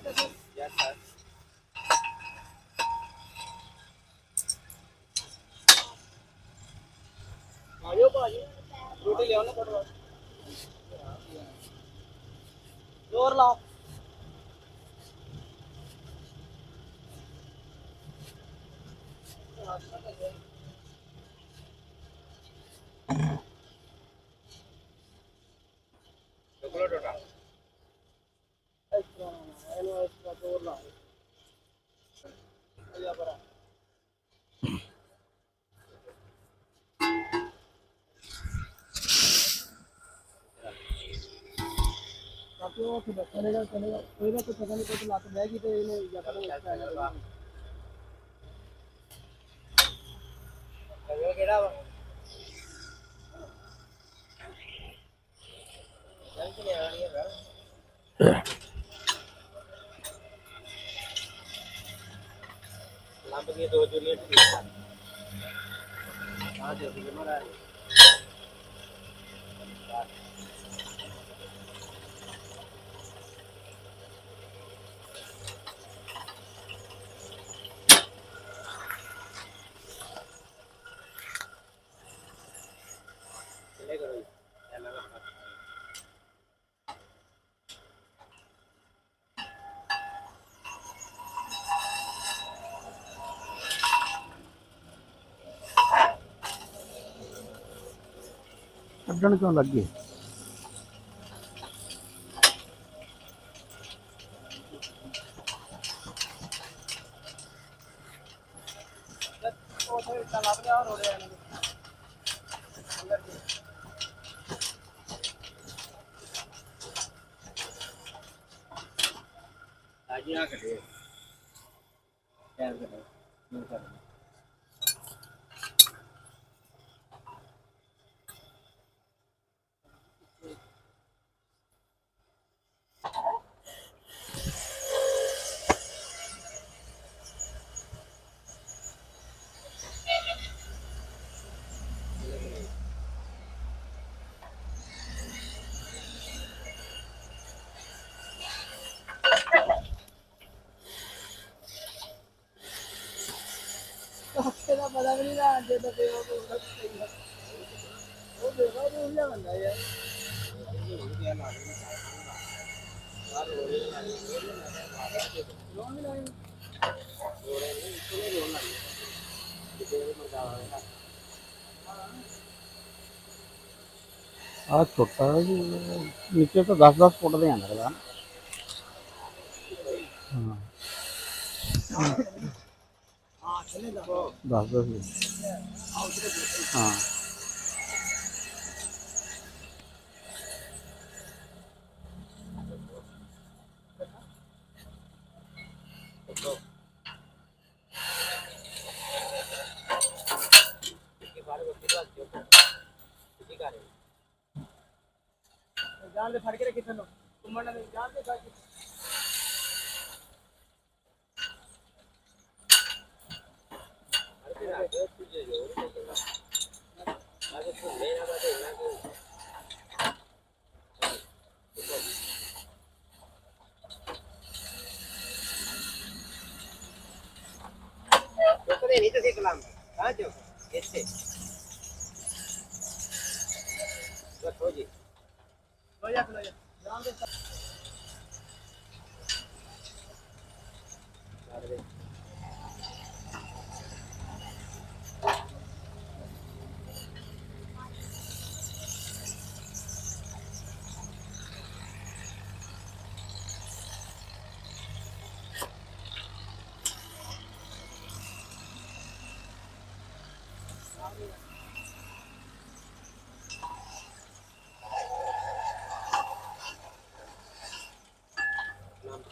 Yes, sir. आयो भाजी रोटी ले आओ ना कटवा जोर लाओ चोकलो टोटा एक्स्ट्रा एनो एक्स्ट्रा जोर लाओ या बरा काफी वो तो चलेगा कोई ना तो पता नहीं कुछ लात बैगी तो इन्हें या तो ये केड़ा चल आ रही है लंब की दो जूलियट की हां जो भी मरा चले करो ਕੱਢਣ ਕਿਉਂ ਲੱਗੇ ਉਹ ਤੇ ਚਲਾ ਪਿਆ ਰੋੜਿਆ ਨੇ ਆਜੀ ਆ ਕੱਢੇ कैसे नहीं कर तेरा पता भी नहीं रहा जो तो वो देखा तो उल्टा बंदा यार लोन भी नहीं ਆ ਛੋਟਾ ਜੀ ਨੀਚੇ ਤਾਂ 10-10 ਫੁੱਟ ਦੇ ਆ ਲੱਗਦਾ ਹਾਂ हाँ चलेगा 10-10 ਹਾਂ जान दे फड़ के रखी थनो तुम ने जान दे फड़ के नहीं तो सीख लाम कहां जो ऐसे बस हो जी लो जा जान दे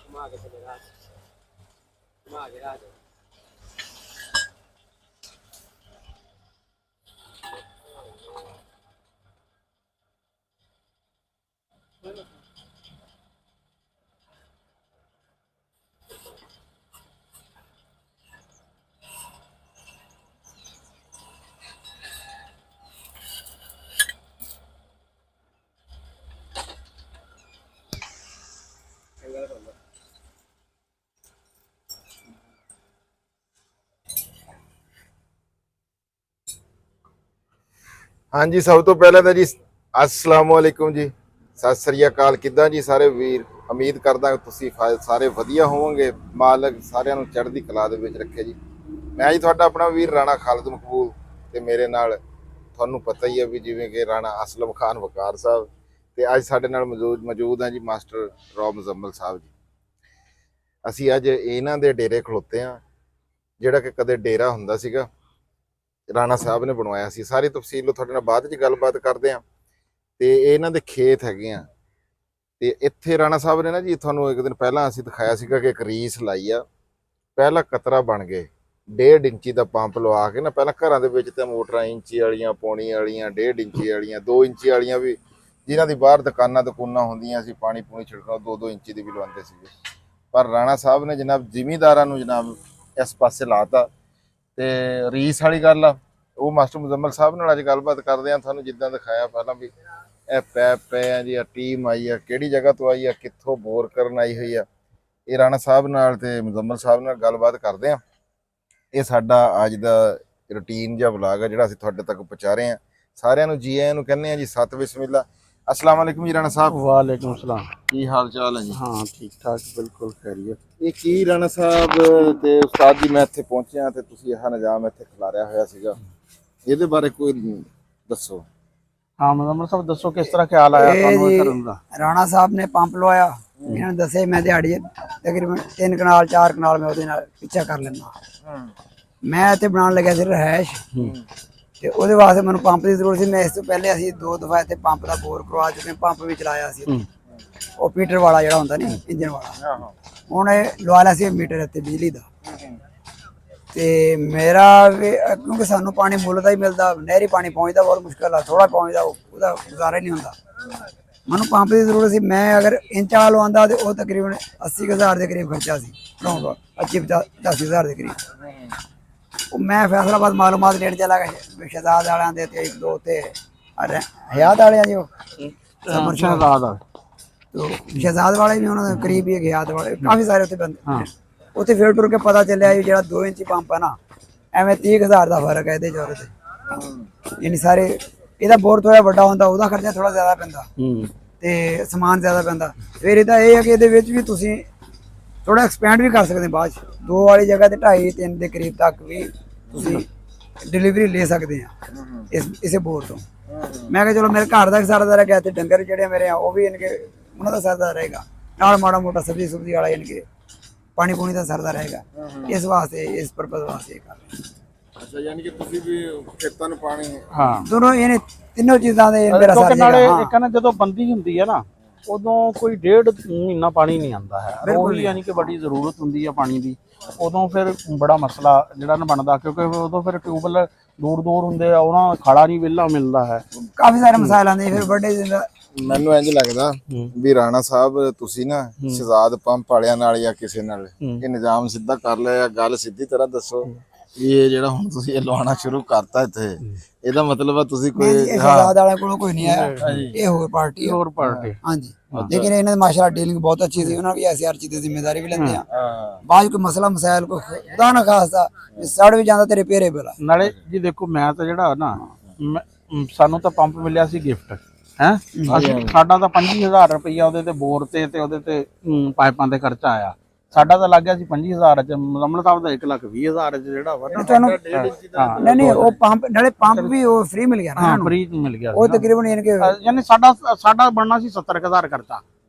घुमा के चले घुमा के राज ਹਾਂਜੀ, ਸਭ ਤੋਂ ਪਹਿਲਾਂ ਤਾਂ ਜੀ ਅਸਲਾਮ ਵਾਲੇਕੁਮ ਜੀ, ਸਤਿ ਸ੍ਰੀ ਅਕਾਲ। ਕਿੱਦਾਂ ਜੀ ਸਾਰੇ ਵੀਰ? ਉਮੀਦ ਕਰਦਾ ਤੁਸੀਂ ਸਾਰੇ ਵਧੀਆ ਹੋਵੋਗੇ। ਮਾਲਕ ਸਾਰਿਆਂ ਨੂੰ ਚੜ੍ਹਦੀ ਕਲਾ ਦੇ ਵਿੱਚ ਰੱਖੇ ਜੀ। ਮੈਂ ਜੀ ਤੁਹਾਡਾ ਆਪਣਾ ਵੀਰ ਰਾਣਾ ਖਾਲਿਦ ਮਕਬੂਲ, ਤੇ ਮੇਰੇ ਨਾਲ ਤੁਹਾਨੂੰ ਪਤਾ ਹੀ ਹੈ ਵੀ ਜਿਵੇਂ ਕਿ ਰਾਣਾ ਅਸਲਮ ਖਾਨ ਵਕਾਰ ਸਾਹਿਬ, ਤੇ ਅੱਜ ਸਾਡੇ ਨਾਲ ਮੌਜੂਦ ਹੈ ਜੀ ਮਾਸਟਰ ਰੌਬ ਮੁਜ਼ੰਮਲ ਸਾਹਿਬ ਜੀ। ਅਸੀਂ ਅੱਜ ਇਹਨਾਂ ਦੇ ਡੇਰੇ ਖਲੋਤੇ ਹਾਂ, ਜਿਹੜਾ ਕਿ ਕਦੇ ਡੇਰਾ ਹੁੰਦਾ ਸੀਗਾ, ਰਾਣਾ ਸਾਹਿਬ ਨੇ ਬਣਵਾਇਆ ਸੀ। ਸਾਰੀ ਤਫਸੀਲ ਤੁਹਾਡੇ ਨਾਲ ਬਾਅਦ 'ਚ ਗੱਲਬਾਤ ਕਰਦੇ ਹਾਂ। ਤੇ ਇਹ ਇਹਨਾਂ ਦੇ ਖੇਤ ਹੈਗੇ ਆ, ਤੇ ਇੱਥੇ ਰਾਣਾ ਸਾਹਿਬ ਨੇ ਨਾ ਜੀ, ਤੁਹਾਨੂੰ ਇੱਕ ਦਿਨ ਪਹਿਲਾਂ ਅਸੀਂ ਦਿਖਾਇਆ ਸੀਗਾ ਕਿ ਇੱਕ ਰੀਸ ਲਾਈ ਆ। ਪਹਿਲਾ ਕਤਰਾ ਬਣ ਗਏ 1.5 ਇੰਚੀ ਦਾ ਪੰਪ ਲਵਾ ਕੇ ਨਾ, ਪਹਿਲਾਂ ਘਰਾਂ ਦੇ ਵਿੱਚ ਤਾਂ ਮੋਟਰਾਂ ਇੰਚੀ ਵਾਲੀਆਂ, ਪੌਣੀ ਵਾਲੀਆਂ, 1.5 ਇੰਚੀ ਵਾਲੀਆਂ, 2 ਇੰਚੀ ਵਾਲੀਆਂ ਵੀ, ਜਿਨ੍ਹਾਂ ਦੀ ਬਾਹਰ ਦੁਕਾਨਾਂ ਹੁੰਦੀਆਂ ਸੀ ਪਾਣੀ ਪੂਣੀ ਛਿੜਕਣਾ, 2-2 ਇੰਚੀ ਦੀ ਵੀ ਲਵਾਉਂਦੇ ਸੀਗੇ। ਪਰ ਰਾਣਾ ਸਾਹਿਬ ਨੇ ਜਨਾਬ ਜ਼ਿਮੀਂਦਾਰਾਂ ਨੂੰ ਜਨਾਬ ਇਸ ਪਾਸੇ ਲਾਤਾ। ਤੇ ਰੀਸ ਵਾਲੀ ਗੱਲ ਆ, ਉਹ ਮਾਸਟਰ ਮੁਜ਼ੰਮਲ ਸਾਹਿਬ ਨਾਲ ਅੱਜ ਗੱਲਬਾਤ ਕਰਦੇ ਆ। ਤੁਹਾਨੂੰ ਜਿੱਦਾਂ ਦਿਖਾਇਆ ਪਹਿਲਾਂ ਵੀ ਇਹ ਪੈਪ ਪਏ ਆ ਜੀ, ਆ ਟੀਮ ਆਈ ਆ, ਕਿਹੜੀ ਜਗ੍ਹਾ ਤੋਂ ਆਈ ਆ, ਕਿੱਥੋਂ ਬੋਰ ਕਰਨ ਆਈ ਹੋਈ ਆ, ਇਹ ਰਾਣਾ ਸਾਹਿਬ ਨਾਲ ਤੇ ਮੁਜ਼ੰਮਲ ਸਾਹਿਬ ਨਾਲ ਗੱਲਬਾਤ ਕਰਦੇ ਆ। ਇਹ ਸਾਡਾ ਅੱਜ ਦਾ ਰੂਟੀਨ ਜਿਹਾ ਵਲੌਗ ਆ ਜਿਹੜਾ ਅਸੀਂ ਤੁਹਾਡੇ ਤੱਕ ਪਹੁੰਚਾ ਰਹੇ ਆ। ਸਾਰਿਆਂ ਨੂੰ ਜੀ ਆਇਆਂ ਨੂੰ ਕਹਿੰਦੇ ਆ ਜੀ, ਸਤ ਬਿਸਮਿਲ੍ਲਾ। अस्सलाम वालेकुम जी राणा साहब। वालेकुम सलाम। की हाल चाल है जी? हाँ ठीक ठाक बिल्कुल खैरियत। ਇਹ ਕੀ ਰਾਣਾ ਸਾਹਿਬ ਤੇ ਉਸਤਾਦ ਜੀ, ਮੈਂ ਇੱਥੇ ਪਹੁੰਚਿਆ ਤੇ ਤੁਸੀਂ ਇਹ ਨਿਜ਼ਾਮ ਇੱਥੇ ਖਿਲਾਰਿਆ ਹੋਇਆ ਸੀਗਾ, ਇਹਦੇ ਬਾਰੇ ਕੋਈ ਦੱਸੋ। हाँ मुजम्मल साहब दसो किस तरह ख्याल आया ਤੁਹਾਨੂੰ ਇਹ ਕਰਨ ਦਾ? ਰਾਣਾ ਸਾਹਿਬ ਨੇ ਪੰਪ ਲਵਾਇਆ, ਇਹਨਾਂ ਨੇ ਦੱਸੇ ਮੈਂ ਦਿਹਾੜੀ ਤਕਰੀਬਨ 3 ਕਨਾਲ 4 ਕਨਾਲ ਮੈਂ ਉਹਦੇ ਨਾਲ ਪਿੱਛਾ ਕਰ ਲੈਂਦਾ। ਮੈਂ ਇੱਥੇ ਬਣਾਉਣ ਲੱਗਿਆ ਸੀ ਰਹਿائش, ਤੇ ਉਹਦੇ ਵਾਸਤੇ ਮੈਨੂੰ ਪੰਪ ਦੀ ਜ਼ਰੂਰਤ ਸੀ। ਮੈਂ ਇਸ ਤੋਂ ਪਹਿਲੇ ਅਸੀਂ 2 ਦਫਾ ਇੱਥੇ ਪੰਪ ਦਾ ਬੋਰ ਕਰਵਾ ਚੁੱਕੇ, ਪੰਪ ਵੀ ਚਲਾਇਆ ਸੀ, ਉਹ ਪੀਟਰ ਵਾਲਾ ਜਿਹੜਾ ਹੁੰਦਾ ਨਹੀਂ ਇੰਜਨ ਵਾਲਾ। ਹੁਣ ਇਹ ਲਵਾ ਲਿਆ ਸੀ ਮੀਟਰ ਇੱਥੇ ਬਿਜਲੀ ਦਾ। ਤੇ ਮੇਰਾ ਵੀ ਕਿਉਂਕਿ ਸਾਨੂੰ ਪਾਣੀ ਮੁੱਲ ਦਾ ਹੀ ਮਿਲਦਾ, ਨਹਿਰੀ ਪਾਣੀ ਪਹੁੰਚਦਾ ਬਹੁਤ ਮੁਸ਼ਕਿਲ ਆ, ਥੋੜਾ ਪਹੁੰਚਦਾ, ਉਹਦਾ ਗੁਜ਼ਾਰਾ ਹੀ ਨਹੀਂ ਹੁੰਦਾ। ਮੈਨੂੰ ਪੰਪ ਦੀ ਜ਼ਰੂਰਤ ਸੀ। ਮੈਂ ਅਗਰ ਇੰਚ ਵਾਲਾ ਲਵਾਉਂਦਾ ਤੇ ਉਹ ਤਕਰੀਬਨ 80,000 ਦੇ ਕਰੀਬ ਖਰਚਾ ਸੀ, 25-80,000 ਦੇ ਕਰੀਬ। ਉਹ ਮੈਂ ਫੈਸਲਾਬਾਦ ਮਾਲੂਮਾਤ ਲੈਣ ਚਲਾ ਗਿਆ ਸ਼ਹਿਜ਼ਾਦ ਵਾਲਿਆਂ ਦੇ, ਤੇ 1-2 ਤੇ ਹਯਾਤ ਵਾਲਿਆਂ ਜੀ, ਉਹ ਸ਼ਹਿਜ਼ਾਦ ਵਾਲੇ ਵੀ ਉਹਨਾਂ ਦੇ ਕਰੀਬ ਹੀ ਹਯਾਤ ਵਾਲੇ, ਕਾਫੀ ਸਾਰੇ ਉੱਥੇ ਬੰਦੇ। ਉੱਥੇ ਫਿਰ ਟੁਰ ਕੇ ਪਤਾ ਚੱਲਿਆ ਵੀ ਜਿਹੜਾ 2 ਇੰਚੀ ਪੰਪ ਹੈ ਨਾ, ਐਵੇਂ 30,000 ਦਾ ਫਰਕ ਹੈ ਇਹਦੇ ਚ ਉਹਦੇ। ਯਾਨੀ ਸਾਰੇ ਇਹਦਾ ਬੋਰ ਥੋੜਾ ਵੱਡਾ ਹੁੰਦਾ, ਉਹਦਾ ਖਰਚਾ ਥੋੜਾ ਜ਼ਿਆਦਾ ਪੈਂਦਾ ਤੇ ਸਮਾਨ ਜ਼ਿਆਦਾ ਪੈਂਦਾ। ਫਿਰ ਇਹਦਾ ਇਹ ਹੈ ਕਿ ਇਹਦੇ ਵਿੱਚ ਵੀ ਤੁਸੀਂ ਥੋੜਾ ਐਕਸਪੈਂਡ ਵੀ ਕਰ ਸਕਦੇ ਬਾਅਦ 'ਚ। 2 ਵਾਲੀ ਜਗ੍ਹਾ ਤੇ 2.5-3 ਦੇ ਕਰੀਬ ਤੱਕ ਵੀ ਤੁਸੀਂ ਡਿਲੀਵਰੀ ਲੈ ਸਕਦੇ ਆ ਇਸੇ ਬੋਰ ਤੋਂ। ਮੈਂ ਕਿਹਾ ਚਲੋ ਮੇਰੇ ਘਰ ਦਾ ਸਰਦਾ ਰਹਿ ਗਿਆ, ਤੇ ਡੰਗਰ ਜਿਹੜੇ ਮੇਰੇ ਆ ਉਹ ਵੀ ਇਨਕੇ ਉਹਨਾਂ ਦਾ ਸਰਦਾ ਰਹੇਗਾ, ਨਾਲ ਮਾੜਾ ਮੋਟਾ ਸਬਜ਼ੀ ਵਾਲਾ ਇਨਕੇ ਪਾਣੀ ਪੂਣੀ ਦਾ ਸਰਦਾ ਰਹੇਗਾ। ਇਸ ਵਾਸਤੇ, ਇਸ ਪਰਪਸ ਵਾਸਤੇ ਇਹ ਕਰ ਰਹੇ। ਅੱਛਾ, ਯਾਨੀ ਕਿ ਤੁਸੀਂ ਵੀ ਖੇਤਾਂ ਨੂੰ ਪਾਣੀ। ਹਾਂ ਦੋਨੋਂ ਇਹਨੇ ਤਿੰਨੋਂ ਚੀਜ਼ਾਂ ਦੇ ਮੇਰਾ ਕਿਉਂਕਿ ਸਰ ਨਾਲੇ ਇੱਕ ਨਾ ਜਦੋਂ ਬੰਦੀ ਹੁੰਦੀ ਹੈ ਨਾ, ਉਦੋਂ ਕੋਈ 1.5 ਮਹੀਨਾ ਪਾਣੀ ਨਹੀਂ ਆਉਂਦਾ ਹੈ, ਉਹ ਵੀ ਯਾਨੀ ਕਿ ਬੜੀ ਜ਼ਰੂਰਤ ਹੁੰਦੀ ਹੈ ਪਾਣੀ ਦੀ। ਉਦੋਂ ਫਿਰ ਬੜਾ ਮਸਲਾ ਜਿਹੜਾ ਨਾ ਬਣਦਾ, ਕਿਉਂਕਿ ਉਦੋਂ ਫਿਰ ਟਿਊਬਵੈੱਲ ਦੂਰ ਹੁੰਦੇ ਆ, ਉਹਨਾਂ ਖਾਲਾ ਨਹੀਂ ਵਿਹਲਾ ਮਿਲਦਾ ਹੈ, ਕਾਫੀ ਸਾਰੇ ਮਸਾਇਲ ਆਉਂਦੇ। ਫਿਰ ਵੱਡੇ ਮੈਨੂੰ ਇੰਝ ਲੱਗਦਾ ਵੀ ਰਾਣਾ ਸਾਹਿਬ ਤੁਸੀਂ ਨਾ ਸ਼ਹਿਜ਼ਾਦ ਪੰਪ ਵਾਲਿਆਂ ਨਾਲ ਜਾਂ ਕਿਸੇ ਨਾਲ ਇਹ ਨਿਜ਼ਾਮ ਸਿੱਧਾ ਕਰ ਲਿਆ। ਗੱਲ ਸਿੱਧੀ ਤਰ੍ਹਾਂ ਦੱਸੋ ਵੀ ਇਹ ਜਿਹੜਾ ਹੁਣ ਤੁਸੀਂ ਇਹ ਲਵਾਉਣਾ ਸ਼ੁਰੂ ਕਰਤਾ ਇੱਥੇ, ਇਹਦਾ ਮਤਲਬ ਆ ਤੁਸੀਂ ਕੋਈ ਸ਼ਹਿਜ਼ਾਦ ਵਾਲਿਆਂ ਕੋਲੋਂ ਕੋਈ ਨਹੀਂ ਆਇਆ, ਇਹ ਹੋਰ ਪਾਰਟੀ ਹਾਂਜੀ। ਲੇਕਿਨ ਇਹਨਾਂ ਦੀ ਮਾਸ਼ਾਅੱਲਾ ਡੀਲਿੰਗ ਬਹੁਤ ਅੱਛੀ ਸੀ, ਉਹਨਾਂ ਵੀ ਐਸੀ ਹਰ ਚੀਜ਼ ਦੀ ਜ਼ਿੰਮੇਵਾਰੀ ਵੀ ਲੈਂਦੇ ਆ। ਬਾਅਦ ਕੋਈ ਮਸਲਾ ਮਸਾਇਲ ਕੋਈ ਖੁਦਾ ਨਾ ਖਾਸਤਾ ਸੜ ਵੀ ਜਾਂਦਾ ਤੇਰੇ ਪੇਰੇ ਬਲਾ। ਨਾਲੇ ਜੀ ਦੇਖੋ, ਮੈਂ ਤਾਂ ਜਿਹੜਾ ਨਾ ਸਾਨੂੰ ਤਾਂ ਪੰਪ ਮਿਲਿਆ ਸੀ ਗਿਫਟ ਹੈ, ਸਾਡਾ ਤਾਂ 25,000 ਰੁਪਈਆ ਉਹਦੇ ਤੇ ਬੋਰ ਤੇ ਉਹਦੇ ਤੇ ਪਾਈਪਾਂ ਤੇ ਖਰਚਾ ਆਇਆ। ਸਾਡਾ ਤਾਂ ਲੱਗ ਗਿਆ ਸੀ 25,000 ਚ, ਮੁਜ਼ੰਮਲ ਸਾਹਿਬ ਦਾ 1,20,000 ਚ ਜਿਹੜਾ ਵਾ ਨਾ। ਨਹੀਂ ਉਹ ਪੰਪ ਨਾਲੇ ਪੰਪ ਵੀ ਉਹ ਫ੍ਰੀ ਮਿਲ ਗਿਆ ਨਾ, ਫ੍ਰੀ ਮਿਲ ਗਿਆ ਉਹ ਤਕਰੀਬਨ ਯਾਨੀ ਸਾਡਾ ਬਣਨਾ ਸੀ 70,000 ਖਰਚਾ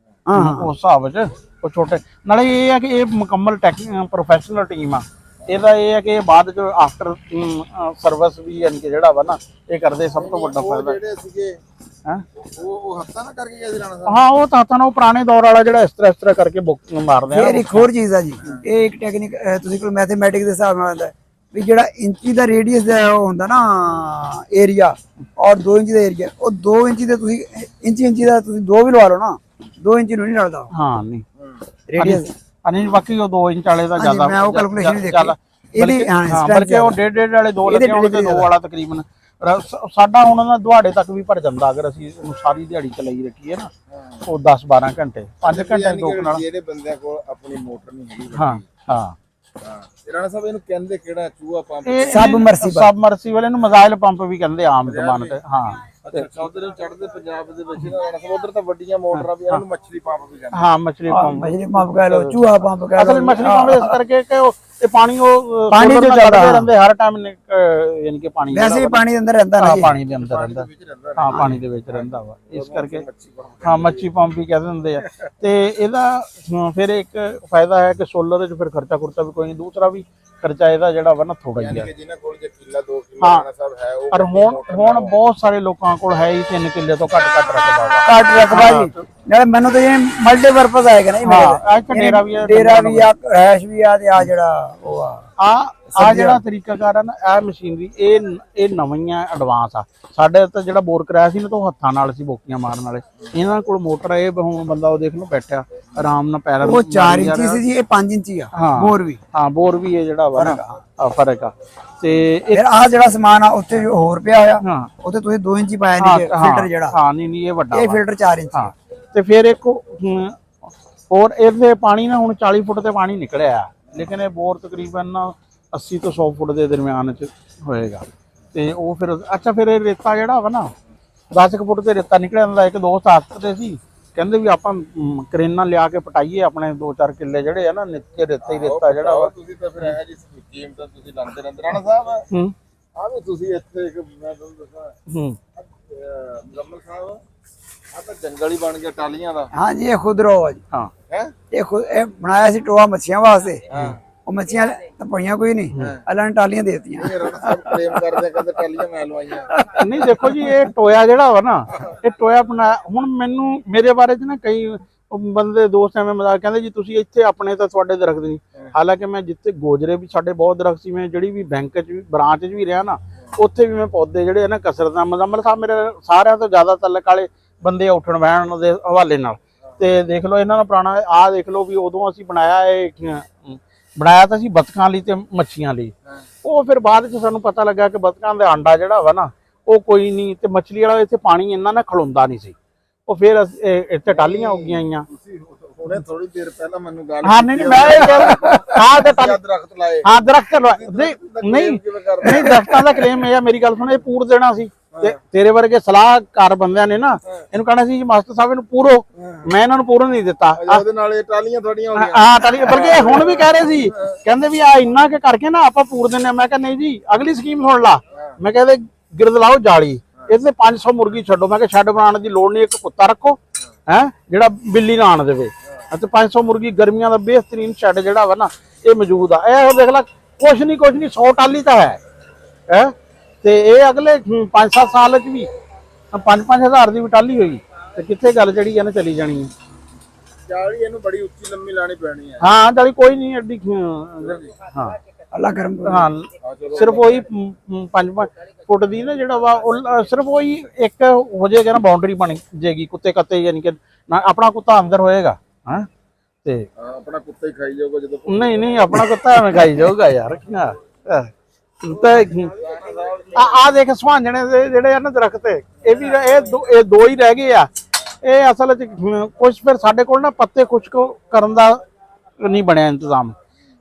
ਉਸ ਹਿਸਾਬ ਚ। ਉਹ ਛੋਟੇ ਨਾਲੇ ਇਹ ਹੈ ਕਿ ਇਹ ਮੁਕੰਮਲ ਪ੍ਰੋਫੈਸ਼ਨਲ ਟੀਮ ਆ। ਇਹਦਾ ਇਹ ਹੈ ਕਿ ਬਾਅਦ ਚ ਆਫਟਰ ਸਰਵਿਸ ਵੀ ਯਾਨੀ ਕਿ ਜਿਹੜਾ ਵਾ ਨਾ ਇਹ ਕਰਦੇ, ਸਭ ਤੋਂ ਵੱਡਾ ਫਾਇਦਾ। ਉਹ ਹੱਥਾਂ ਨਾਲ ਕਰਕੇ ਗਿਆ ਸੀ ਰਾਣਾ ਸਾਹਿਬ? ਹਾਂ, ਉਹ ਤਾਂ ਉਹ ਪੁਰਾਣੇ ਦੌਰ ਵਾਲਾ ਜਿਹੜਾ ਇਸ ਤਰ੍ਹਾਂ ਕਰਕੇ ਬੁੱਕ ਮਾਰਦੇ ਆ। ਫਿਰ ਇੱਕ ਹੋਰ ਚੀਜ਼ ਆ ਜੀ, ਇਹ ਇੱਕ ਟੈਕਨੀਕ ਤੁਸੀਂ ਕੋਈ ਮੈਥਮੈਟਿਕਸ ਦੇ ਹਿਸਾਬ ਨਾਲ ਆਉਂਦਾ ਵੀ ਜਿਹੜਾ ਇੰਚੀ ਦਾ ਰੇਡੀਅਸ ਦਾ ਉਹ ਹੁੰਦਾ ਨਾ ਏਰੀਆ, ਔਰ 2 ਇੰਚ ਦਾ ਏਰੀਆ, ਉਹ 2 ਇੰਚੀ ਦੇ ਤੁਸੀਂ ਇੰਚੀ ਦਾ ਤੁਸੀਂ 2 ਵੀ ਲਵਾ ਲਓ ਨਾ, 2 ਇੰਚ ਨੂੰ ਨਹੀਂ ਰਲਦਾ। ਹਾਂ ਨਹੀਂ ਰੇਡੀਅਸ ਨਹੀਂ, ਬਾਕੀ ਉਹ 2 ਇੰਚ ਵਾਲੇ ਦਾ ਜ਼ਿਆਦਾ, ਮੈਂ ਉਹ ਕੈਲਕੂਲੇਸ਼ਨ ਨਹੀਂ ਦੇਖੀ ਇਹਦੀ। ਹਾਂ, ਬਲਕਿ ਉਹ 1.5 ਵਾਲੇ 2 ਲੱਗੇ ਹੋਣਗੇ, 2 ਵਾਲਾ ਤਕਰੀਬਨ ਸਾਡਾ ਹੁਣ ਨਾ ਦੁਹਾੜੇ ਤੱਕ ਵੀ ਭਰ ਜਾਂਦਾ ਅਗਰ ਅਸੀਂ ਉਹਨੂੰ ਸਾਰੀ ਦਿਹਾੜੀ ਚਲਾਈ ਰੱਖੀਏ ਨਾ, ਉਹ 10-12 ਘੰਟੇ 5 ਘੰਟੇ 2 ਨਾਲ। ਜਿਹੜੇ ਬੰਦਿਆਂ ਕੋਲ ਆਪਣੀ ਮੋਟਰ ਨਹੀਂ ਹੈਗੀ, ਹਾਂ ਹਾਂ ਰਾਣਾ ਸਾਹਿਬ ਇਹਨੂੰ ਕਹਿੰਦੇ ਕਿਹੜਾ ਚੂਹਾ ਪੰਪ? ਸਬਮਰਸੀਬਲ, ਇਹਨੂੰ ਮਿਜ਼ਾਈਲ ਪੰਪ ਵੀ ਕਹਿੰਦੇ ਆਮ ਜ਼ਬਾਨ ਤੇ। ਹਾਂ ਅੱਛਾ ਉਧਰ ਚੜ੍ਹਦੇ ਪੰਜਾਬ ਦੇ ਵਿੱਚ ਰਾਣਾ ਸਾਹਿਬ ਉਧਰ ਤਾਂ ਵੱਡੀਆਂ ਮੋਟਰਾਂ ਵੀ ਇਹਨੂੰ ਮੱਛਲੀ ਪੰਪ ਵੀ ਕਹਿੰਦੇ। ਹਾਂ ਮਛਲੀ ਪੰਪ ਕਹਿ ਲੋ, ਚੂਹਾ ਪੰਪ ਕਹਿ ਅਸਲ ਲੋ। ਮਛਲੀ ਪੰਪ ਇਸ ਕਰਕੇ ਕਿ ਇਹ ਪਾਣੀ ਪਾਣੀ ਦੇ ਜ਼ਿਆਦਾ ਰਹਿੰਦੇ ਹਰ ਟਾਈਮ, ਯਾਨੀ ਕਿ ਪਾਣੀ ਵੈਸੇ ਹੀ ਪਾਣੀ ਦੇ ਅੰਦਰ ਰਹਿੰਦਾ ਨਾ ਜੀ। ਪਾਣੀ ਦੇ ਅੰਦਰ ਰਹਿੰਦਾ, ਹਾਂ ਪਾਣੀ ਦੇ ਵਿੱਚ ਰਹਿੰਦਾ ਵਾ, ਇਸ ਕਰਕੇ ਹਾਂ ਮੱਛੀ ਪੰਪ ਵੀ ਕਹਿ ਦਿੰਦੇ ਆ। ਤੇ ਇਹਦਾ ਫਿਰ ਇੱਕ ਫਾਇਦਾ ਹੈ ਕਿ ਸੋਲਰ ਚ ਫਿਰ ਖਰਚਾ ਖੁਰਚਾ ਵੀ ਕੋਈ ਨਹੀਂ, ਦੂਸਰਾ ਵੀ ਖਰਚਾ ਇਹਦਾ ਜਿਹੜਾ ਵਾ ਨਾ ਥੋੜਾ ਹੀ ਆ। ਜਿਹਨਾਂ ਕੋਲ ਜੇ ਕਿੱਲਾ 2 ਕਿੱਲਾ ਰਾਣਾ ਸਾਹਿਬ ਹੈ ਉਹ ਪਰ ਹੁਣ ਬਹੁਤ ਸਾਰੇ ਲੋਕਾਂ ਕੋਲ ਹੈ ਹੀ 3 ਕਿੱਲੇ ਤੋਂ ਘੱਟ ਰਕਬਾ ਵਾ। ਘੱਟ ਰਕਬਾ ਜੀ। ਨਾਲੇ ਮੈਨੂੰ ਤਾਂ ਇਹ ਮਲਟੀਪਰਪਸ ਆਏਗਾ ਨਾ ਜੀ ਮੇਰੇ ਹਾਂ ਇੱਥੇ ਡੇਰਾ ਵੀ ਆ, ਡੇਰਾ ਵੀ ਆ, ਰਹਿਸ਼ ਵੀ ਆ, ਤੇ ਆ ਜਿਹੜਾ ਉਹ ਆ ਜਿਹੜਾ ਤਰੀਕਾਕਾਰ ਆ ਨਾ ਇਹ ਮਸ਼ੀਨਰੀ ਇਹ ਨਵੀਆਂ ਐਡਵਾਂਸ ਆ। ਸਾਡੇ ਤਾਂ ਜਿਹੜਾ ਬੋਰ ਕਰਾਇਆ ਸੀ ਨਾ ਤਾਂ ਉਹ ਹੱਥਾਂ ਨਾਲ ਸੀ ਬੋਕੀਆਂ ਮਾਰਨ ਵਾਲੇ। ਇਹਨਾਂ ਕੋਲ ਮੋਟਰ ਇਹ ਹੁਣ ਬੰਦਾ ਉਹ ਦੇਖ ਲਓ ਬੈਠਾ ਆਰਾਮ ਨਾਲ ਪੈਰਾਂ ਉਹ 4 ਇੰਚੀ ਸੀ ਜੀ, ਇਹ 5 ਇੰਚੀ ਆ ਬੋਰ ਵੀ। ਹਾਂ ਬੋਰ ਵੀ ਇਹ ਜਿਹੜਾ ਵਾ ਫਰਕ ਆ। ਤੇ ਫਿਰ ਆ ਜਿਹੜਾ ਸਮਾਨ ਆ ਉੱਥੇ ਹੋਰ ਪਿਆ ਹੋਇਆ, ਹਾਂ ਉੱਥੇ ਤੁਸੀਂ 2 ਇੰਚੀ ਪਾਇਆ ਨਹੀਂ ਫਿਲਟਰ ਜਿਹੜਾ। ਹਾਂ ਨਹੀਂ ਇਹ ਵੱਡਾ ਇਹ ਫਿਲਟਰ 4 ਇੰਚੀ। ਹਾਂ ਤੇ ਫਿਰ ਇੱਕ ਹੋਰ ਇਹਦੇ ਪਾਣੀ ਨਾ ਹੁਣ 40 ਫੁੱਟ ਤੇ ਪਾਣੀ ਨਿਕਲਿਆ, ਲੇਕਿਨ ਇਹ ਬੋਰ ਤਕਰੀਬਨ 80 ਤੋਂ 100 ਫੁੱਟ ਦੇ ਦਰਮਿਆਨ ਚ ਹੋਏਗਾ। ਤੇ ਉਹ ਫਿਰ ਅੱਛਾ ਫਿਰ ਇਹ ਰੇਤਾ ਜਿਹੜਾ ਵਾ ਨਾ 10 ਫੁੱਟ ਤੇ ਰੇਤਾ ਨਿਕਲ ਜਾਂਦਾ। ਇੱਕ ਦੋਸਤ ਆਖਦੇ ਸੀ, ਕਹਿੰਦੇ ਵੀ ਆਪਾਂ ਕਰੇਨਾਂ ਲਿਆ ਕੇ ਪਟਾਈਏ ਆਪਣੇ 2-4 ਕਿੱਲੇ ਜਿਹੜੇ ਆ ਨਾ ਨਿੱਕੇ ਰੇਤਾ ਹੀ ਰੇਤਾ ਜਿਹੜਾ ਵਾ। ਤੁਸੀਂ ਤਾਂ ਫਿਰ ਇਹ ਜੀ ਸਕੀਮ ਤਾਂ ਤੁਸੀਂ ਲਾਉਂਦੇ ਰਹਿੰਦੇ ਰਾਣਾ ਸਾਹਿਬ। ਆ ਵੀ ਤੁਸੀਂ ਇੱਥੇ ਇੱਕ ਮੈਂ ਤੁਹਾਨੂੰ ਦੱਸਾਂ ਮੁਜ਼ੰਮਲ ਸਾਹਿਬ ਆ ਤਾਂ ਜੰਗਲ ਹੀ ਬਣ ਗਿਆ ਟਾਲੀਆਂ ਦਾ। ਹਾਂ ਜੀ ਇਹ ਖੁਦਰੋ ਆ ਜੀ। ਹਾਂ ਇਹ ਬਣਾਇਆ ਸੀ ਟੋਆ ਮੱਛੀਆਂ ਵਾਸਤੇ। ਉਹ ਮੱਛੀਆਂ ਤਾਂ ਪਈਆਂ ਕੋਈ ਨਹੀਂ, ਅੱਲਾ ਨੇ ਟਾਲੀਆਂ ਦੇ ਦਿੱਤੀਆਂ। ਰਾਣਾ ਸਾਹਿਬ ਕਲੇਮ ਕਰਦੇ ਕਹਿੰਦੇ ਟਾਲੀਆਂ ਮੈਂ ਲਵਾਈਆਂ। ਨਹੀਂ ਦੇਖੋ ਜੀ ਇਹ ਟੋਇਆ ਜਿਹੜਾ ਵਾ ਨਾ ਇਹ ਟੋਇਆ ਬਣਾਇਆ। ਹੁਣ ਮੈਨੂੰ ਮੇਰੇ ਬਾਰੇ ਚ ਨਾ ਕਈ ਬੰਦੇ ਦੋਸਤ ਐਵੇਂ ਮਜ਼ਾਕ ਕਹਿੰਦੇ ਜੀ ਤੁਸੀਂ ਇੱਥੇ ਆਪਣੇ ਤਾਂ ਤੁਹਾਡੇ ਦਰਖਤ ਨਹੀਂ। ਹਾਲਾਂਕਿ ਮੈਂ ਜਿੱਥੇ ਗੋਜਰੇ ਵੀ ਸਾਡੇ ਬਹੁਤ ਦਰਖਤ ਸੀ, ਮੈਂ ਜਿਹੜੀ ਵੀ ਬੈਂਕ ਚ ਵੀ ਬ੍ਰਾਂਚ ਚ ਵੀ ਰਿਹਾ ਨਾ ਉੱਥੇ ਵੀ ਮੈਂ ਪੌਦੇ ਜਿਹੜੇ ਆ ਨਾ ਕਸਰਤਾਂ ਮੁਜ਼ੰਮਲ ਸਾਹਿਬ ਮੇਰੇ ਸਾਰਿਆਂ ਤੋਂ ਜ਼ਿਆਦਾ ਤਲਕ ਵਾਲੇ ਬੰਦੇ ਉੱਠਣ ਬਹਿਣ ਦੇ ਹਵਾਲੇ ਨਾਲ। ਤੇ ਦੇਖ ਲਓ ਇਹਨਾਂ ਦਾ ਪੁਰਾਣਾ ਆਹ ਦੇਖ ਲਓ ਵੀ ਉਦੋਂ ਅਸੀਂ ਬਣਾਇਆ ਤਾਂ ਸੀ ਬਤਕਾਂ ਲਈ ਤੇ ਮੱਛੀਆਂ ਲਈ। ਉਹ ਫਿਰ ਬਾਅਦ ਚ ਸਾਨੂੰ ਪਤਾ ਲੱਗਾ ਕਿ ਬਤਕਾਂ ਦਾ ਆਂਡਾ ਜਿਹੜਾ ਵਾ ਨਾ ਉਹ ਕੋਈ ਨਹੀਂ, ਤੇ ਮੱਛਲੀ ਵਾਲਾ ਇੱਥੇ ਪਾਣੀ ਇੰਨਾ ਨਾ ਖਲੋਂਦਾ ਨਹੀਂ ਸੀ। ਉਹ ਫਿਰ ਇੱਥੇ ਟਾਲੀਆਂ ਉੱਗੀਆਂ ਆਈਆਂ। ਹੁਣੇ ਥੋੜੀ ਦੇਰ ਪਹਿਲਾਂ ਮੈਨੂੰ ਗੱਲ ਹਾਂ ਨਹੀਂ ਮੈਂ ਇਹ ਕਹਿ ਦਰਖਤ ਲਾਏ। ਹਾਂ ਦਰਖਤ ਨਹੀਂ ਦਰਖਤਾਂ ਦਾ ਕਲੇਮ ਇਹ ਆ, ਮੇਰੀ ਗੱਲ ਸੁਣ, ਇਹ ਪੂਰ ਦੇਣਾ ਸੀ। ਤੇ ਤੇਰੇ ਵਰਗੇ ਸਲਾਹਕਾਰ ਬੰਦਿਆਂ ਨੇ ਨਾ ਇਹਨੂੰ ਕਹਿਣਾ ਸੀ ਮਾਸਟਰ ਸਾਹਿਬ ਇਹਨੂੰ ਪੂਰੋ, ਮੈਂ ਇਹਨਾਂ ਨੂੰ ਪੂਰਨ ਨਹੀਂ ਦਿੱਤਾ। ਉਹਦੇ ਨਾਲ ਇਹ ਟਾਲੀਆਂ ਥੋੜੀਆਂ ਹੋ ਗਈਆਂ। ਹਾਂ ਟਾਲੀਆਂ, ਬਲਕਿ ਹੁਣ ਵੀ ਕਹਿ ਰਹੇ ਸੀ, ਕਹਿੰਦੇ ਵੀ ਆ ਇੰਨਾ ਕੇ ਕਰਕੇ ਨਾ ਆਪਾਂ ਪੂਰ ਦਿੰਦੇ ਆ। ਮੈਂ ਕਿਹਾ ਨਹੀਂ ਜੀ ਅਗਲੀ ਸਕੀਮ ਸੁਣ ਲਾ। ਮੈਂ ਕਹਿੰਦੇ ਗਿਰਦ ਲਾਓ ਜਾਲੀ, ਇਹਦੇ 500 ਮੁਰਗੀ ਛੱਡੋ। ਮੈਂ ਕਿਹਾ ਛੱਡ ਬਣਾਉਣ ਦੀ ਲੋੜ ਨਹੀਂ, ਇੱਕ ਕੁੱਤਾ ਰੱਖੋ ਹੈ ਜਿਹੜਾ ਬਿੱਲੀ ਨਾ ਆਣ ਦੇਵੇ, ਅਤੇ 500 ਮੁਰਗੀ ਗਰਮੀਆਂ ਦਾ ਬਿਹਤਰੀਨ ਸ਼ੈੱਡ ਜਿਹੜਾ ਵਾ ਨਾ ਇਹ ਮੌਜੂਦ ਆ। ਇਹ ਦੇਖ ਲੈ ਕੁਛ ਨਹੀਂ 100 ਟਾਲੀ ਤਾਂ ਹੈ। ਤੇ ਇਹ ਅਗਲੇ 5-7 ਸਾਲ ਚ ਵੀ 5-5 ਹਜ਼ਾਰ ਦੀ ਟਾਲੀ ਹੋਈ ਤੇ ਕਿੱਥੇ ਗੱਲ ਜਿਹੜੀ ਆ ਨਾ ਚਲੀ ਜਾਣੀ ਹੈ। ਜਾਲੀ ਇਹਨੂੰ ਬੜੀ ਉੱਚੀ ਲੰਮੀ ਲਾਣੀ ਪੈਣੀ ਹੈ। ਹਾਂ ਜਾਲੀ ਕੋਈ ਨਹੀਂ ਐਡੀ। ਹਾਂ ਅੱਲਾ ਕਰਮ। ਹਾਂ ਸਿਰਫ ਉਹੀ 5 ਫੁੱਟ ਦੀ ਨਾ ਜਿਹੜਾ ਵਾ ਉਹ ਸਿਰਫ ਉਹੀ ਇੱਕ ਹੋ ਜਾਏਗਾ ਨਾ, ਬਾਉਂਡਰੀ ਬਣ ਜਾਏਗੀ ਕੁੱਤੇ ਕੱਤੇ, ਯਾਨੀ ਕਿ ਨਾ ਆਪਣਾ ਕੁੱਤਾ ਅੰਦਰ ਹੋਏਗਾ। ਹਾਂ ਤੇ ਆਪਣਾ ਕੁੱਤਾ ਹੀ ਖਾਈ ਜਾਊਗਾ ਜਦੋਂ। ਨਹੀਂ ਆਪਣਾ ਕੁੱਤਾ ਐਵੇਂ ਖਾਈ ਜਾਊਗਾ ਯਾਰ। ਆ ਦੇਖ ਸੁਹਾਂਜਣੇ ਦੇ ਜਿਹੜੇ ਆ ਨਾ ਦਰਖਤ, ਇਹ ਵੀ ਇਹ ਦੋ ਹੀ ਰਹਿ ਗਏ ਆ। ਇਹ ਅਸਲ ਚ ਕੁਝ ਫਿਰ ਸਾਡੇ ਕੋਲ ਨਾ ਪੱਤੇ ਖੁਸ਼ਕ ਕਰਨ ਦਾ ਨਹੀਂ ਬਣਿਆ ਇੰਤਜ਼ਾਮ।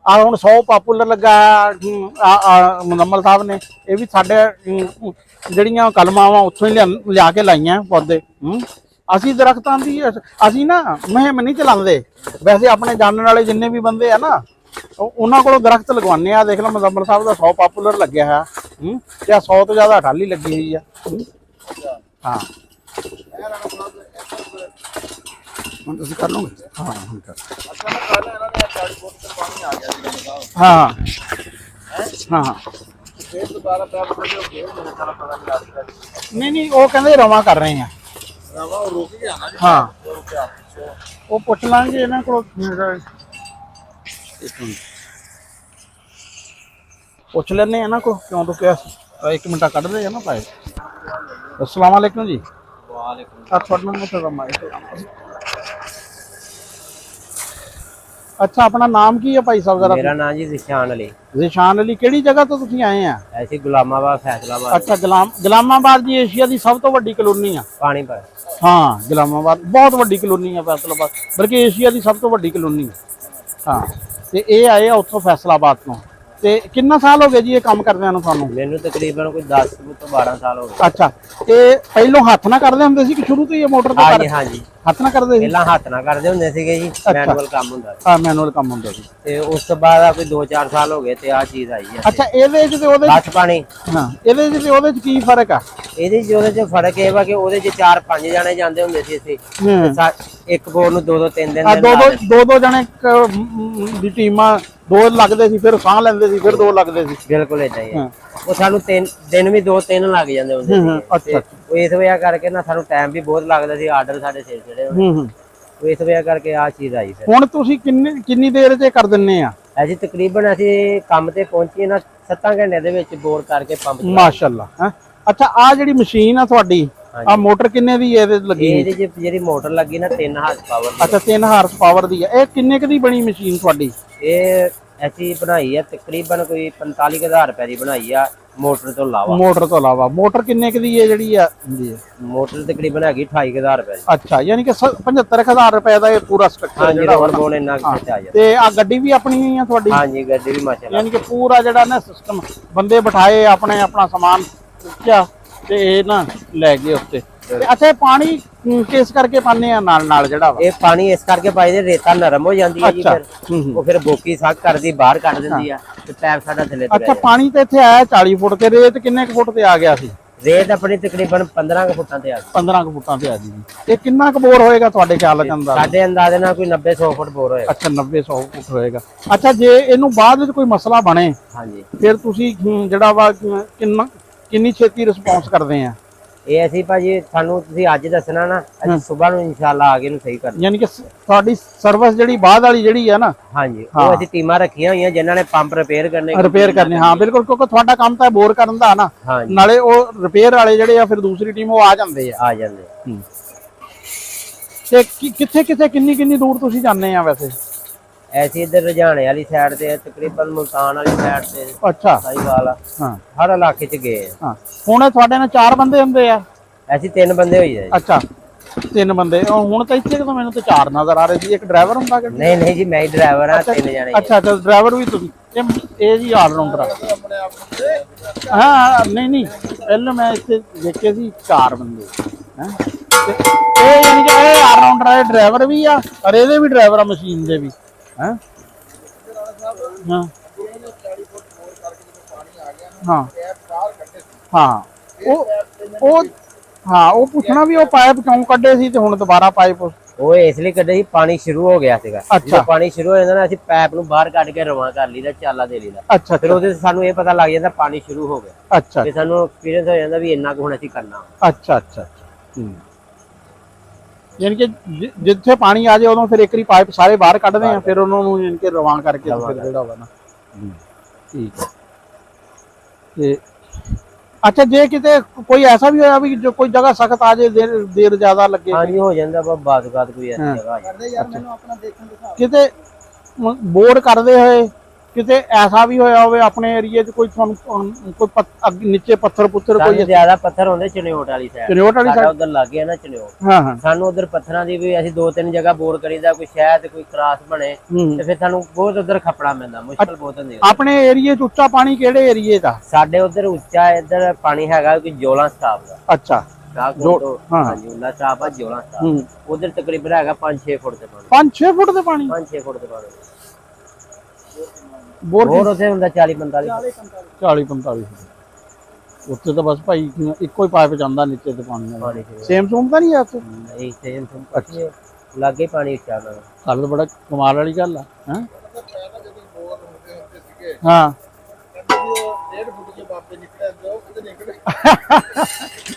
ਆ ਹੁਣ 100 ਪਾਪੂਲਰ ਲੱਗਾ ਮੁਜ਼ੰਮਲ ਸਾਹਿਬ ਨੇ, ਇਹ ਵੀ ਸਾਡੇ ਜਿਹੜੀਆਂ ਕਲਮਾਂ ਵਾ ਉੱਥੋਂ ਹੀ ਲਿਆ ਕੇ ਲਾਈਆਂ ਪੌਦੇ। ਅਸੀਂ ਦਰਖਤਾਂ ਦੀ ਅਸੀਂ ਨਾ ਮੁਹਿੰਮ ਨਹੀਂ ਚਲਾਉਂਦੇ, ਵੈਸੇ ਆਪਣੇ ਜਾਣਨ ਵਾਲੇ ਜਿੰਨੇ ਵੀ ਬੰਦੇ ਆ ਨਾ ਉਹਨਾਂ ਕੋਲੋਂ ਦਰਖਤ ਲਗਵਾਉਂਦੇ ਆ। ਦੇਖ ਲਓ ਮੁਜ਼ੰਮਲ ਸਾਹਿਬ ਦਾ 100 ਪਾਪੂਲਰ ਲੱਗਿਆ ਹੈ ਤੇ 100 ਤੋਂ ਜ਼ਿਆਦਾ ਟਾਲੀ ਲੱਗੀ ਹੋਈ ਆ। ਹਾਂ ਹੁਣ ਤੁਸੀਂ ਕਰ ਲਓਗੇ। ਹਾਂ ਹੁਣ ਕਰ। ਹਾਂ ਹਾਂ ਨਹੀਂ ਉਹ ਕਹਿੰਦੇ ਰਵਾਂ ਕਰ ਰਹੇ ਆ। ਰੁਕ ਗਿਆ ਨਾ। ਹਾਂ ਉਹ ਪੁੱਛ ਲਾਂਗੇ ਇਹਨਾਂ ਕੋਲ, ਪੁੱਛ ਲੈਣੇ ਇਹਨਾਂ ਕੋਲ ਕਿਉਂ ਰੁਕਿਆ ਸੀ। 1 ਮਿੰਟ ਕੱਢਦੇ ਆ ਨਾ ਭਾਈ। अस्सलाम वालेकुम जी। अच्छा अपना नाम की है भाई साहब जरा? मेरा नाम जी जिशान अली। जिशान अली केड़ी जगह तो तुसी आए हैं? ऐसे गुलामाबाद फैसलाबाद। अच्छा गुलामाबाद जी एशिया की सब तो वड्डी कॉलोनी है। पानीपत। हाँ गुलामाबाद बहुत वड्डी कॉलोनी है फैसलाबाद, बल्कि एशिया की सब तो वड्डी कॉलोनी है। हाँ ਤੇ ਇਹ ਆਏ ਆ ਉੱਥੋਂ ਫੈਸਲਾਬਾਦ ਤੋਂ। ਤੇ ਕਿੰਨਾ ਸਾਲ ਹੋ ਗਏ ਜੀ ਇਹ ਕੰਮ ਕਰਦਿਆਂ ਨੂੰ ਤੁਹਾਨੂੰ? ਮੈਨੂੰ ਤਕਰੀਬਨ ਕੋਈ 10 ਤੋਂ 12 ਸਾਲ ਹੋ ਗਏ। ਅੱਛਾ, ਇਹ ਪਹਿਲੋਂ ਹੱਥ ਨਾਲ ਕਰਦੇ ਹੁੰਦੇ ਸੀ ਕਿ ਸ਼ੁਰੂ ਤੋਂ ਹੀ ਇਹ ਮੋਟਰ ਤੇ ਹਾਂਜੀ ਹਾਂਜੀ, ਹੱਥ ਨਾਲ ਕਰਦੇ ਸੀ? ਪਹਿਲਾਂ ਹੱਥ ਨਾਲ ਕਰਦੇ ਹੁੰਦੇ ਸੀਗੇ ਜੀ, ਮੈਨੂਅਲ ਕੰਮ ਹੁੰਦਾ ਸੀ। ਹਾਂ, ਮੈਨੂਅਲ ਕੰਮ ਹੁੰਦਾ ਸੀ। ਤੇ ਉਸ ਤੋਂ ਬਾਅਦ ਆ ਕੋਈ 2-4 ਸਾਲ ਹੋ ਗਏ ਤੇ ਆ ਚੀਜ਼ ਆਈ ਆ। ਅੱਛਾ, ਇਹਦੇ ਚ ਤੇ ਉਹਦੇ ਚ, ਹੱਥ ਪਾਣੀ ਹਾਂ, ਇਹਦੇ ਚ ਤੇ ਉਹਦੇ ਚ ਕੀ ਫਰਕ ਆ? ਇਹਦੇ ਚ ਉਹਦੇ ਚ ਫਰਕ ਇਹ ਵਾ ਕਿ ਉਹਦੇ ਚ 4-5 ਜਣੇ ਜਾਂਦੇ ਹੁੰਦੇ ਸੀ ਅਸੀਂ, ਇੱਕ ਬੋਰ ਨੂੰ 2-2 3 ਆ ਦਿਨ ਦੋ ਜਣੇ ਦੀ ਟੀਮਾਂ, 2 ਲੱਗਦੇ ਸੀ, ਫਿਰ ਸਾਹ ਲੈਂਦੇ ਸੀ, ਫਿਰ 2 ਲੱਗਦੇ ਸੀ। ਬਿਲਕੁਲ ਏਦਾਂ ਹੀ ਆ। ਉਹ ਸਾਨੂੰ 3 ਦਿਨ ਵੀ 2-3 ਲੱਗ ਜਾਂਦੇ ਹੁੰਦੇ ਸੀ। ਅੱਛਾ, ਉਹ ਇਸ ਵਜ੍ਹਾ ਕਰਕੇ ਨਾ ਸਾਨੂੰ ਟਾਈਮ ਵੀ ਬਹੁਤ ਲੱਗਦਾ ਸੀ, ਆਰਡਰ ਸਾਡੇ ਸਿਰ ਚੜੇ ਹੋਏ। ਉਹ ਇਸ ਵਜ੍ਹਾ ਕਰਕੇ ਆ ਚੀਜ਼ ਆਈ ਫਿਰ। ਹੁਣ ਤੁਸੀਂ ਕਿੰਨੀ ਦੇਰ 'ਚ ਕਰ ਦਿੰਨੇ ਆ? ਅਸੀਂ ਤਕਰੀਬਨ ਅਸੀਂ ਕੰਮ ਤੇ ਪਹੁੰਚੀਏ ਨਾ 7 ਘੰਟਿਆਂ ਦੇ ਵਿੱਚ ਬੋਰ ਕਰਕੇ ਪੰਪ ਮਾਸ਼ਾਅੱਲਾ। ਹੈ ਅੱਛਾ, ਆ ਜਿਹੜੀ ਮਸ਼ੀਨ ਆ ਤੁਹਾਡੀ, ਆ ਮੋਟਰ ਕਿੰਨੇ ਦੀ ਇਹਦੇ ਲੱਗੀ? ਇਹਦੇ ਚ ਜਿਹੜੀ ਮੋਟਰ ਲੱਗੀ ਨਾ 3 ਹਾਰਸ ਪਾਵਰ ਦੀ। ਅੱਛਾ, 3 ਹਾਰਸ ਪਾਵਰ ਦੀ ਆ। ਇਹ ਕਿੰਨੇ ਕ ਦੀ ਬਣੀ ਮਸ਼ੀਨ ਤੁਹਾਡੀ? ਇਹ ਅਸੀਂ ਬਣਾਈ ਆ ਤਕਰੀਬਨ ਕੋਈ 45,000 ਰੁਪਏ ਦੀ ਬਣਾਈ ਆ, ਮੋਟਰ ਤੋਂ ਇਲਾਵਾ। ਮੋਟਰ ਤੋਂ ਇਲਾਵਾ ਮੋਟਰ ਕਿੰਨੇ ਕ ਦੀ ਹੈ ਜਿਹੜੀ ਆ ਹੁੰਦੀ ਹੈ? ਮੋਟਰ ਤਕਰੀਬਨ ਹੈਗੀ 28,000 ਰੁਪਏ ਦੀ। ਅੱਛਾ, ਯਾਨੀ ਕਿ 75,000 ਰੁਪਏ ਦਾ ਇਹ ਪੂਰਾ ਸਟਰਕਚਰ ਜਿਹੜਾ ਹੋਰ ਬੋਨ ਇੰਨਾ ਖਰਚ ਆ ਜਾਂਦਾ। ਤੇ ਆ ਗੱਡੀ ਵੀ ਆਪਣੀ ਹੀ ਆ ਤੁਹਾਡੀ? ਹਾਂਜੀ, ਗੱਡੀ ਵੀ ਮਾਸ਼ਾਅੱਲਾ। ਯਾਨੀ ਕਿ ਪੂਰਾ ਜਿਹੜਾ ਨਾ ਸਿਸਟਮ, ਬੰਦੇ ਬਿਠਾਏ, ਆਪਣਾ ਸਮਾਨ ਚੁੱਕਿਆ ਤੇ ਇਹ ਨਾ ਲੈ ਗਏ ਉੱਤੇ। ਅੱਛਾ, ਇਹ ਪਾਣੀ ਕਿਸ ਕਰਕੇ ਪਾਉਂਦੇ ਆ ਨਾਲ ਜਿਹੜਾ ਵਾ? ਇਹ ਪਾਣੀ ਇਸ ਕਰਕੇ ਪਾਈਦੇ, ਰੇਤਾ ਨਰਮ ਹੋ ਜਾਂਦੀ ਹੈ ਜੀ, ਫਿਰ ਉਹ ਫਿਰ ਬੋਕੀ ਸਾਕ ਕਰਦੀ ਬਾਹਰ ਕੱਢ ਦਿੰਦੀ ਆ ਤੇ ਪੈਪ ਸਾਡਾ ਥੱਲੇ ਤੇ ਅੱਛਾ, ਪਾਣੀ ਤੇ ਇੱਥੇ ਆਇਆ 40 ਫੁੱਟ ਤੇ, ਰੇਤ ਕਿੰਨੇ ਕੁ ਫੁੱਟ ਤੇ ਆ ਗਿਆ ਸੀ? ਰੇਤ ਆਪਣੀ ਤਕਰੀਬਨ 15 ਕੁ ਫੁੱਟਾਂ ਤੇ ਆ ਗਈ। 15 ਕੁ ਫੁੱਟਾਂ ਤੇ ਆ ਜੀ। ਇਹ ਕਿੰਨਾ ਕੁ ਬੋਰ ਹੋਏਗਾ ਤੁਹਾਡੇ ਖਿਆਲ ਚ ਅੰਦਾਜ਼ਾ? ਸਾਡੇ ਅੰਦਾਜ਼ੇ ਨਾਲ ਕੋਈ 90-100 ਫੁੱਟ ਬੋਰ ਹੋਏਗਾ। ਅੱਛਾ, 90-100 ਫੁੱਟ ਹੋਏਗਾ। ਅੱਛਾ, ਜੇ ਇਹਨੂੰ ਬਾਅਦ ਵਿੱਚ ਕੋਈ ਮਸਲਾ ਬਣੇ ਹਾਂਜੀ, ਫਿਰ ਤੁਸੀਂ ਜਿਹੜਾ ਵਾ ਕਿੰਨੀ ਛੇਤੀ ਰਿਸਪੌਂਸ ਕਰਦੇ ਆ? ਇਹ ਅਸੀਂ ਭਾਜੀ ਸਾਨੂੰ ਤੁਸੀਂ ਅੱਜ ਦੱਸਣਾ ਨਾ, ਅਸੀਂ ਸਵੇਰ ਨੂੰ ਇਨਸ਼ਾਅੱਲਾ ਆ ਕੇ ਨੂੰ ਸਹੀ ਕਰ। ਯਾਨੀ ਕਿ ਤੁਹਾਡੀ ਸਰਵਿਸ ਜਿਹੜੀ ਬਾਅਦ ਵਾਲੀ ਜਿਹੜੀ ਆ ਨਾ? ਹਾਂਜੀ, ਉਹ ਅਸੀਂ ਟੀਮਾਂ ਰੱਖੀਆਂ ਹੋਈਆਂ ਜਿਨ੍ਹਾਂ ਨੇ ਪੰਪ ਰਿਪੇਅਰ ਕਰਨੇ। ਹਾਂ ਬਿਲਕੁਲ, ਕਿਉਂਕਿ ਤੁਹਾਡਾ ਕੰਮ ਤਾਂ ਬੋਰ ਕਰਨ ਦਾ ਨਾ, ਨਾਲੇ ਉਹ ਰਿਪੇਅਰ ਵਾਲੇ ਜਿਹੜੇ ਆ ਫਿਰ ਦੂਸਰੀ ਟੀਮ ਉਹ ਆ ਜਾਂਦੇ ਆ। ਤੇ ਕਿੱਥੇ ਕਿੰਨੀ ਦੂਰ ਤੁਸੀਂ ਜਾਂਦੇ ਆ ਵੈਸੇ? ਐਸੀ ਇੱਧਰ ਰੁਝਾਣੇ ਵਾਲੀ ਸਾਈਡ ਤੇ, ਤਕਰੀਬਨ ਮੁਲਤਾਨ ਵਾਲੀ ਸਾਈਡ ਤੇ। ਅੱਛਾ, ਸਾਈਵਾਲ, ਹਾਂ, ਹਰ ਇਲਾਕੇ ਚ ਗਏ ਆ। ਹਾਂ, ਹੁਣ ਤੁਹਾਡੇ ਨਾਲ 4 ਬੰਦੇ ਹੁੰਦੇ ਆ? ਅਸੀਂ 3 ਬੰਦੇ ਹੋਈ ਆ। ਅੱਛਾ, 3 ਬੰਦੇ। ਹੁਣ ਤਾਂ ਇੱਥੇ ਤਾਂ ਮੈਨੂੰ ਤਾਂ 4 ਨਜ਼ਰ ਆ ਰਹੇ ਸੀ। ਇੱਕ ਡਰਾਈਵਰ ਹੁੰਦਾ ਕਿ? ਨਹੀਂ ਜੀ, ਮੈਂ ਹੀ ਡਰਾਈਵਰ ਆ, 3 ਜਣੇ। ਅੱਛਾ, ਡਰਾਈਵਰ ਵੀ ਤੁਸੀਂ? ਇਹ ਜੀ ਆਲ ਰਾਉਂਡਰ ਆ? ਹਾਂ, ਨਹੀਂ, ਪਹਿਲਾਂ ਮੈਂ ਇੱਥੇ ਦੇਖੇ ਸੀ 4 ਬੰਦੇ। ਇਹ ਯਾਨੀ ਕਿ ਇਹ ਆਲ ਰਾਉਂਡਰ ਆ, ਡਰਾਈਵਰ ਵੀ ਆ ਔਰ ਇਹਦੇ ਵੀ ਡਰਾਈਵਰ ਆ, ਮਸ਼ੀਨ ਦੇ ਵੀ। ਹਾਂ, ਹਾਂ, ਹਾਂ, ਉਹ ਪੁੱਛਣਾ ਵੀ ਉਹ ਪਾਈਪ ਕਿਉਂ ਕੱਢੇ ਸੀ ਤੇ ਹੁਣ ਦੁਬਾਰਾ ਪਾਈਪ? ਉਹ ਇਸ ਲਈ ਕੱਢੇ ਸੀ, ਪਾਣੀ ਸ਼ੁਰੂ ਹੋ ਗਿਆ ਸੀਗਾ। ਜਦੋਂ ਪਾਣੀ ਸ਼ੁਰੂ ਹੋ ਜਾਂਦਾ ਨਾ, ਅਸੀਂ ਪਾਈਪ ਨੂੰ ਬਾਹਰ ਕੱਢ ਕੇ ਰਵਾਂ ਕਰ ਲਈਦਾ, ਚਾਲਾ ਦੇ ਲਈਦਾ। ਅੱਛਾ, ਫਿਰ ਉਹਦੇ ਸਾਨੂੰ ਇਹ ਪਤਾ ਲੱਗ ਜਾਂਦਾ ਪਾਣੀ ਸ਼ੁਰੂ ਹੋ ਗਿਆ। ਅੱਛਾ, ਤੇ ਸਾਨੂੰ ਐਕਸਪੀਰੀਅੰਸ ਹੋ ਜਾਂਦਾ ਵੀ ਇੰਨਾ ਕੁ ਹੁਣ ਅਸੀਂ ਕਰਨਾ। ਅੱਛਾ, ਯਾਨੀ ਕਿ ਜਿੱਥੇ ਪਾਣੀ ਆ ਜਾਏ ਉਦੋਂ ਫਿਰ ਇੱਕ ਵਾਰੀ ਪਾਈਪ ਸਾਰੇ ਬਾਹਰ ਕੱਢਦੇ ਆ, ਫਿਰ ਉਹਨਾਂ ਨੂੰ ਯਾਨੀ ਕਿ ਰਵਾਨ ਕਰਕੇ ਫਿਰ ਜਿਹੜਾ ਵਾ ਨਾ। ਠੀਕ ਹੈ। ਤੇ ਅੱਛਾ, ਜੇ ਕਿਤੇ ਕੋਈ ਐਸਾ ਵੀ ਹੋਇਆ ਵੀ ਜੋ ਕੋਈ ਜਗ੍ਹਾ ਸਖਤ ਆ ਜਾਏ, ਦੇਰ ਜ਼ਿਆਦਾ ਲੱਗੇ? ਹਾਂਜੀ, ਹੋ ਜਾਂਦਾ ਬਾਤ ਕੋਈ ਐਸੀ ਜਗ੍ਹਾ ਆ ਜਾਏ। ਕਿਤੇ ਬੋਰ ਕਰਦੇ ਹੋਏ ਕਿਤੇ ਐਸਾ ਵੀ ਹੋਇਆ ਹੋਵੇ ਆਪਣੇ ਏਰੀਏ 'ਚ ਕੋਈ ਤੁਹਾਨੂੰ ਕੋਈ ਨੀਚੇ ਪੱਥਰ ਕੋਈ ਜ਼ਿਆਦਾ ਪੱਥਰ ਹੁੰਦੇ ਚਨਿਓਟ ਵਾਲੀ ਸਾਈਡ? ਚਨਿਓਟ ਵਾਲੀ ਸਾਈਡ ਉਧਰ ਲੱਗ ਗਿਆ ਨਾ ਚਨਿਓਟ। ਹਾਂ, ਸਾਨੂੰ ਉਧਰ ਪੱਥਰਾਂ ਦੀ ਵੀ ਅਸੀਂ 2-3 ਜਗ੍ਹਾ ਬੋਰ ਕਰੀਦਾ, ਕੋਈ ਸ਼ਾਇਦ ਕੋਈ ਕ੍ਰਾਸ ਬਣੇ ਤੇ ਫਿਰ ਸਾਨੂੰ ਬਹੁਤ ਉਧਰ ਖਪੜਾ ਪੈਂਦਾ, ਮੁਸ਼ਕਲ ਬਹੁਤ ਹੁੰਦੀ। ਆਪਣੇ ਏਰੀਏ 'ਚ ਉੱਚਾ ਪਾਣੀ ਕਿਹੜੇ ਏਰੀਏ ਦਾ? ਸਾਡੇ ਉਧਰ ਉੱਚਾ ਇੱਧਰ ਪਾਣੀ ਹੈਗਾ ਕੋਈ ਜੋਲਾ ਸਟਾਪ ਦਾ। ਅੱਛਾ, ਹਾਂਜੀ, ਉਹਨਾਂ ਸਟਾਪ ਆ ਜੋਲਾ ਸਟਾਪ। ਉਧਰ ਤਕਰੀਬਨ ਹੈਗਾ 5-6 ਫੁੱਟ ਤੇ ਪਾਣੀ। 5-6 ਫੁੱਟ ਦੇ ਪਾਣੀ? 5-6 ਫੁੱਟ ਦੇ ਪਾਣੀ। ਬੋਰ ਉੱਥੇ ਹੁੰਦਾ 40-45 ਫੁੱਟ। ਉੱਥੇ ਤਾਂ ਬਸ ਭਾਈ ਇੱਕੋ ਹੀ ਪਾਈਪ ਜਾਂਦਾ ਨੀਚੇ ਤੇ ਪਾਣੀ। ਸੇਮ ਸੂਮ ਤਾਂ ਨਹੀਂ ਆ ਉੱਥੇ? ਨਹੀਂ, ਸੇਮ ਸੂਮ ਲੱਗੇ ਪਾਣੀ ਉੱਚਾ ਨਾਲ। ਗੱਲ ਤਾਂ ਬੜਾ ਕਮਾਲ ਵਾਲੀ ਗੱਲ ਆ। ਹਾਂ,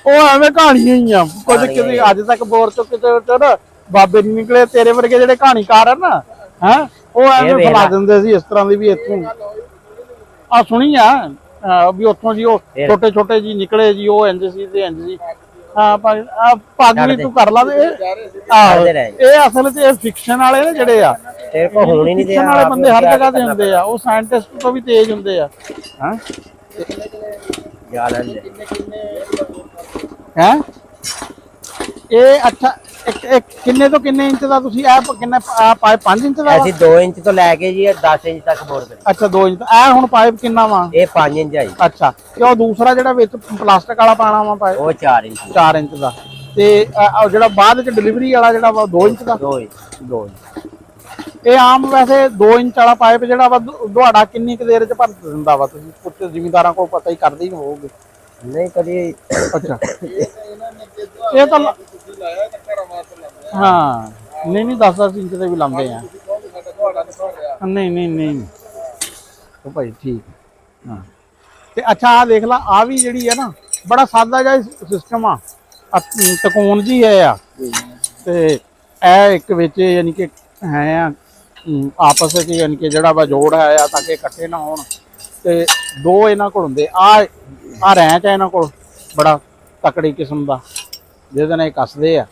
ਉਹ ਐਵੇਂ ਕਹਾਣੀਆਂ ਹੀ ਆ ਕੁਝ। ਕਿਤੇ ਅੱਜ ਤੱਕ ਬੋਰ ਚੋਂ ਕਿਤੇ ਨਾ ਬਾਬੇ ਨਹੀਂ ਨਿਕਲੇ। ਤੇਰੇ ਵਰਗੇ ਜਿਹੜੇ ਕਹਾਣੀਕਾਰ ਆ ਨਾ, ਹੈ ਉਹ ਐਵੇਂ ਫੈਲਾ ਦਿੰਦੇ ਸੀ ਇਸ ਤਰ੍ਹਾਂ ਦੀ ਵੀ ਇੱਥੋਂ ਆ ਸੁਣੀ ਆ ਵੀ ਉੱਥੋਂ ਜੀ ਉਹ ਛੋਟੇ ਜੀ ਨਿਕਲੇ ਜੀ, ਉਹ ਇੰਜ ਸੀ ਤੇ ਇੰਜ ਸੀ। ਹਾਂ, ਪੱਗ ਵੀ ਤੂੰ ਕਰ ਲਾ। ਇਹ ਅਸਲ 'ਚ ਇਹ ਫਿਕਸ਼ਨ ਵਾਲੇ ਨੇ ਜਿਹੜੇ ਆ, ਫਿਕਸ਼ਨ ਵਾਲੇ ਬੰਦੇ ਹਰ ਜਗ੍ਹਾ ਤੇ ਹੁੰਦੇ ਆ। ਉਹ ਸਾਇੰਟਿਸਟ ਤੋਂ ਵੀ ਤੇਜ਼ ਹੁੰਦੇ ਆ। ਹੈ ਇਹ? ਅੱਛਾ, ਇੱਕ ਕਿੰਨੇ ਤੋਂ ਕਿੰਨੇ ਇੰਚ ਦਾ ਤੁਸੀਂ ਇਹ ਕਿੰਨਾ ਪਾਈਪ 5 ਇੰਚ ਦਾ ਵਾ? ਅਸੀਂ 2 ਇੰਚ ਤੋਂ ਲੈ ਕੇ ਜੀ 10 ਇੰਚ ਤੱਕ ਬੋਰ ਕਰੀ। ਅੱਛਾ 2 ਇੰਚ ਇਹ ਹੁਣ ਪਾਈਪ ਕਿੰਨਾ ਵਾ? ਇਹ 5 ਇੰਚ ਆ ਜੀ। ਅੱਛਾ ਤੇ ਉਹ ਦੂਸਰਾ ਜਿਹੜਾ ਵਿੱਚ ਪਲਾਸਟਿਕ ਵਾਲਾ ਪਾਣਾ ਵਾ ਪਾਈਪ ਉਹ 4 ਇੰਚ 4 ਇੰਚ ਦਾ ਤੇ ਉਹ ਜਿਹੜਾ ਬਾਅਦ ਚ ਡਿਲੀਵਰੀ ਵਾਲਾ ਜਿਹੜਾ ਵਾ 2 ਇੰਚ ਦਾ 2 ਇੰਚ 2 ਇੰਚ। ਇਹ ਆਮ ਵੈਸੇ 2 ਇੰਚ ਵਾਲਾ ਪਾਈਪ ਜਿਹੜਾ ਵਾ ਤੁਹਾਡਾ ਕਿੰਨੀ ਕੁ ਦੇਰ ਚ ਭਰ ਦਿੰਦਾ ਵਾ? ਤੁਸੀਂ ਕੁਝ ਜ਼ਿਮੀਂਦਾਰਾਂ ਕੋਲ ਪਤਾ ਹੀ ਕਰਦੇ ਹੀ ਹੋਵੋਗੇ। ਨਹੀਂ ਕਦੀ ਅੱਛਾ ਇਹ ਤਾਂ ਹਾਂ ਨਹੀਂ 10 ਇੰਚ ਦੇ ਵੀ ਲਾਉਂਦੇ ਆ। ਨਹੀਂ ਉਹ ਭਾਈ ਠੀਕ ਹਾਂ। ਤੇ ਅੱਛਾ ਆ ਦੇਖ ਲਾ ਆ ਵੀ ਜਿਹੜੀ ਹੈ ਨਾ ਬੜਾ ਸਾਦਾ ਜਿਹਾ ਸਿਸਟਮ ਆ ਤਕੂਨ ਜੀ ਹੈ ਆ ਤੇ ਇਹ ਇੱਕ ਵਿੱਚ ਯਾਨੀ ਕਿ ਹੈ ਆ ਆਪਸ ਵਿੱਚ ਯਾਨੀ ਕਿ ਜਿਹੜਾ ਵਾ ਜੋੜ ਹੈ ਆ ਤਾਂ ਕਿ ਇਕੱਠੇ ਨਾ ਹੋਣ ਤੇ ਦੋ ਇਹਨਾਂ ਕੋਲ ਹੁੰਦੇ ਆ ਰੈਂਚ ਹੈ ਇਹਨਾਂ ਕੋਲ ਬੜਾ ਤਕੜੀ ਕਿਸਮ ਦਾ ਜਿਹਦੇ ਨਾਲ ਇਹ ਕੱਸਦੇ ਆ।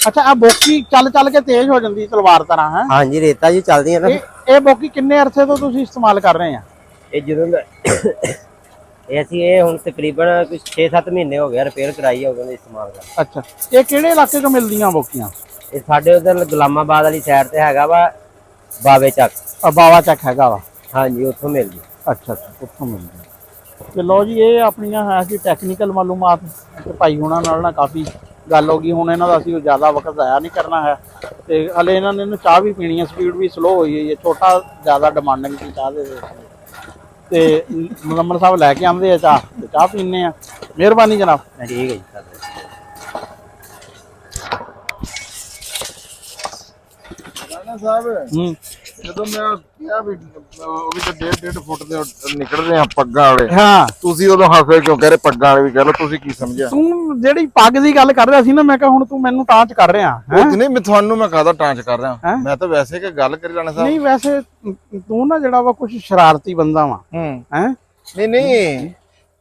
ਅੱਛਾ ਆ ਬੋਕੀ ਚੱਲ ਕੇ ਤੇਜ਼ ਹੋ ਜਾਂਦੀ ਤਲਵਾਰ ਤਰ੍ਹਾਂ ਹੈ? ਹਾਂਜੀ ਰੇਤਾ ਜੀ ਚੱਲਦੀਆਂ ਨਾ। ਇਹ ਬੋਕੀ ਕਿੰਨੇ ਅਰਸੇ ਤੋਂ ਤੁਸੀਂ ਇਸਤੇਮਾਲ ਕਰ ਰਹੇ ਆ? ਇਹ ਜਦੋਂ ਇਹ ਅਸੀਂ ਇਹ ਹੁਣ ਤਕਰੀਬਨ ਕੁਝ 6-7 ਮਹੀਨੇ ਹੋ ਗਏ ਰਿਪੇਅਰ ਕਰਾਈ ਹੈ, ਉਦੋਂ ਦੇ ਇਸਤੇਮਾਲ ਕਰ। ਅੱਛਾ ਇਹ ਕਿਹੜੇ ਇਲਾਕੇ ਤੋਂ ਮਿਲਦੀਆਂ ਬੋਕੀਆਂ? ਇਹ ਸਾਡੇ ਉਧਰ ਗੁਲਾਮਾਬਾਦ ਵਾਲੀ ਸਾਈਡ ਤੇ ਹੈਗਾ ਵਾ ਬਾਵੇ ਚੱਕ। ਬਾਵਾ ਚੱਕ ਹੈਗਾ ਵਾ? ਹਾਂਜੀ ਉੱਥੋਂ ਮਿਲਦੀ। ਅੱਛਾ ਉੱਥੋਂ ਮਿਲਦੀ। ਤੇ ਲੋ ਜੀ ਇਹ ਆਪਣੀਆਂ ਹੈ ਕਿ ਟੈਕਨੀਕਲ ਮਾਲੂਮਾਤ ਤੇ ਭਾਈ ਹੁਣਾਂ ਨਾਲ ਨਾ ਕਾਫੀ ਗੱਲ ਹੋ ਗਈ। ਹੁਣ ਇਹਨਾਂ ਦਾ ਅਸੀਂ ਜ਼ਿਆਦਾ ਵਕਤ ਜ਼ਾਇਆ ਨਹੀਂ ਕਰਨਾ ਹੈ ਤੇ ਹਲੇ ਇਹਨਾਂ ਨੇ ਚਾਹ ਵੀ ਪੀਣੀ ਹੈ, ਸਪੀਡ ਵੀ ਸਲੋ ਹੋਈ ਹੋਈ ਹੈ। ਛੋਟਾ ਜ਼ਿਆਦਾ ਡਿਮਾਂਡਿੰਗ ਸੀ ਚਾਹ ਦੇ ਤੇ ਮੁਜ਼ੰਮਲ ਸਾਹਿਬ ਲੈ ਕੇ ਆਉਂਦੇ ਆ ਚਾਹ ਤੇ ਚਾਹ ਪੀਂਦੇ ਆ। ਮਿਹਰਬਾਨੀ ਜਨਾਬ। ਠੀਕ ਹੈ ਜੀ ਸਰ। ਸਾਹਿਬ ਜਦੋਂ ਮੈਂ ਕਿਹਾ ਵੀ ਉਹ ਵੀ ਤਾਂ 1.5 ਫੁੱਟ ਦੇ ਨਿਕਲਦੇ ਆ ਪੱਗਾਂ ਵਾਲੇ, ਹਾਂ ਤੁਸੀਂ ਉਦੋਂ ਹੱਸੇ ਕਿਉਂ ਕਹ ਰਹੇ ਪੱਗਾਂ ਵਾਲੇ ਵੀ ਕਹ ਲਓ, ਤੁਸੀਂ ਕੀ ਸਮਝਿਆ? ਤੂੰ ਜਿਹੜੀ ਪੱਗ ਦੀ ਗੱਲ ਕਰ ਰਿਹਾ ਸੀ ਨਾ, ਮੈਂ ਕਿਹਾ ਹੁਣ ਤੂੰ ਮੈਨੂੰ ਟਾਂਚ ਕਰ ਰਿਹਾ ਹੈ? ਨਹੀਂ ਮੈਂ ਤੁਹਾਨੂੰ ਮੈਂ ਕਾਹਦਾ ਟਾਂਚ ਕਰ ਰਿਹਾ, ਮੈਂ ਤਾਂ ਵੈਸੇ ਕਿ ਗੱਲ ਕਰੀ ਜਾਣਾ ਸਾਹਿਬ। ਨਹੀਂ ਵੈਸੇ ਤੂੰ ਨਾ ਜਿਹੜਾ ਵਾ ਕੁਝ ਸ਼ਰਾਰਤੀ ਬੰਦਾ ਵਾ ਹੈ। ਨਹੀਂ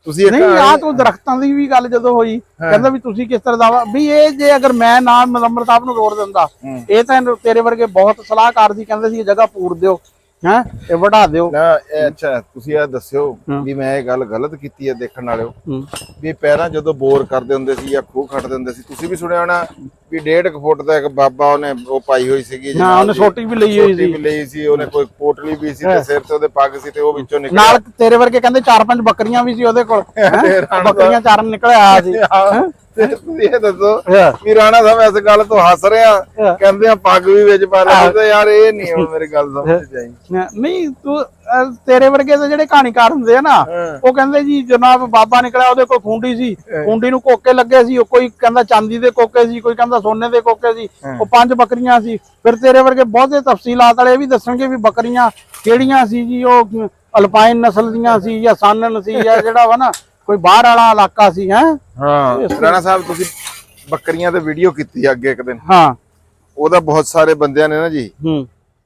ਤੁਸੀਂ ਨਹੀਂ ਆ ਤੂੰ ਦਰਖਤਾਂ ਦੀ ਵੀ ਗੱਲ ਜਦੋਂ ਹੋਈ ਕਹਿੰਦਾ ਵੀ ਤੁਸੀਂ ਕਿਸ ਤਰ੍ਹਾਂ ਦਾ ਵਾ ਵੀ ਇਹ ਜੇ ਅਗਰ ਮੈਂ ਨਾ ਮੁਜ਼ੰਮਲ ਸਾਹਿਬ ਨੂੰ ਰੋੜ ਦਿੰਦਾ ਇਹ ਤਾਂ ਤੇਰੇ ਵਰਗੇ ਬਹੁਤ ਸਲਾਹਕਾਰ ਸੀ ਕਹਿੰਦੇ ਸੀ ਇਹ ਜਗ੍ਹਾ ਪੂਰ ਦਿਓ ਹੈ ਇਹ ਵਢਾ ਦਿਓ ਨਾ। ਅੱਛਾ ਤੁਸੀਂ ਇਹ ਦੱਸਿਓ ਵੀ ਮੈਂ ਇਹ ਗੱਲ ਗਲਤ ਕੀਤੀ ਹੈ ਦੇਖਣ ਵਾਲਿਓ ਵੀ ਪਹਿਲਾਂ ਜਦੋਂ ਬੋਰ ਕਰਦੇ ਹੁੰਦੇ ਸੀ ਜਾਂ ਖੂਹ ਖੱਟਦੇ ਹੁੰਦੇ ਸੀ, ਤੁਸੀਂ ਵੀ ਸੁਣਿਆ ਹੋਣਾ ਵੀ 1.5 ਫੁੱਟ ਦਾ ਇੱਕ ਬਾਬਾ ਉਹਨੇ ਉਹ ਪਾਈ ਹੋਈ ਸੀਗੀ, ਉਹਨੇ ਛੋਟੀ ਵੀ ਲਈ ਹੋਈ ਸੀ, ਉਹਨੇ ਕੋਈ ਪੋਟਲੀ ਵੀ ਸੀ ਤੇ ਸਿਰ ਤੇ ਉਹਦੇ ਪੱਗ ਸੀ ਤੇ ਉਹ ਵਿੱਚੋਂ ਨਿਕਲ ਨਾਲ ਤੇਰੇ ਵਰਗੇ ਕਹਿੰਦੇ 4-5 ਬੱਕਰੀਆਂ ਵੀ ਸੀ ਉਹਦੇ ਕੋਲ, ਬੱਕਰੀਆਂ ਚਾਰਨ ਨਿਕਲਿਆ ਆਇਆ ਸੀ। ਤੁਸੀਂ ਇਹ ਦੱਸੋ ਵੀ ਰਾਣਾ ਸਾਹਿਬ ਇਸ ਗੱਲ ਤੋਂ ਹੱਸ ਰਿਹਾ, ਕਹਿੰਦੇ ਆ ਪੱਗ ਵੀ ਵਿੱਚ ਪਾ ਲਿਆ ਤੇ ਯਾਰ ਇਹ ਨਹੀਂ ਹੁਣ ਮੇਰੀ ਗੱਲ ਸਮਝ ਜਾਈ। ਨਹੀਂ ਤੂੰ ਤੇਰੇ ਵਰਗੇ ਦੇ ਜਿਹੜੇ ਕਹਾਣੀਕਾਰ ਹੁੰਦੇ ਆ ਨਾ ਉਹ ਕਹਿੰਦੇ ਜੀ ਜਨਾਬ ਬਾਬਾ ਨਿਕਲਿਆ ਉਹਦੇ ਕੋਲ ਖੁੰਡੀ ਸੀ, ਖੁੰਡੀ ਨੂੰ ਕੋਕੇ ਲੱਗੇ ਸੀ, ਕੋਈ ਕਹਿੰਦਾ ਚਾਂਦੀ ਦੇ ਕੋਕੇ ਸੀ, ਕੋਈ ਕਹਿੰਦਾ ਸੋਨੇ ਦੇ ਕੋਕੇ ਸੀ, ਉਹ 5 ਬੱਕਰੀਆਂ ਸੀ। ਫਿਰ ਤੇਰੇ ਵਰਗੇ ਬਹੁਤੇ ਤਫਸੀਲਾਤ ਵਾਲੇ ਇਹ ਵੀ ਦੱਸਣਗੇ ਵੀ ਬੱਕਰੀਆਂ ਕਿਹੜੀਆਂ ਸੀ ਜੀ, ਉਹ ਅਲਪਾਈਨ ਨਸਲ ਦੀਆਂ ਸੀ ਜਾਂ ਸਾਨਨ ਸੀ ਜਾਂ ਜਿਹੜਾ ਵਾ ਨਾ ਕੋਈ ਬਾਹਰ ਵਾਲਾ ਇਲਾਕਾ ਸੀ ਹੈ। ਹਾਂ ਰਾਣਾ ਸਾਹਿਬ ਤੁਸੀਂ ਬੱਕਰੀਆਂ ਤੇ ਵੀਡੀਓ ਕੀਤੀ ਅੱਗੇ ਇੱਕ ਦਿਨ, ਹਾਂ ਉਹਦਾ ਬਹੁਤ ਸਾਰੇ ਬੰਦਿਆਂ ਨੇ ਨਾ ਜੀ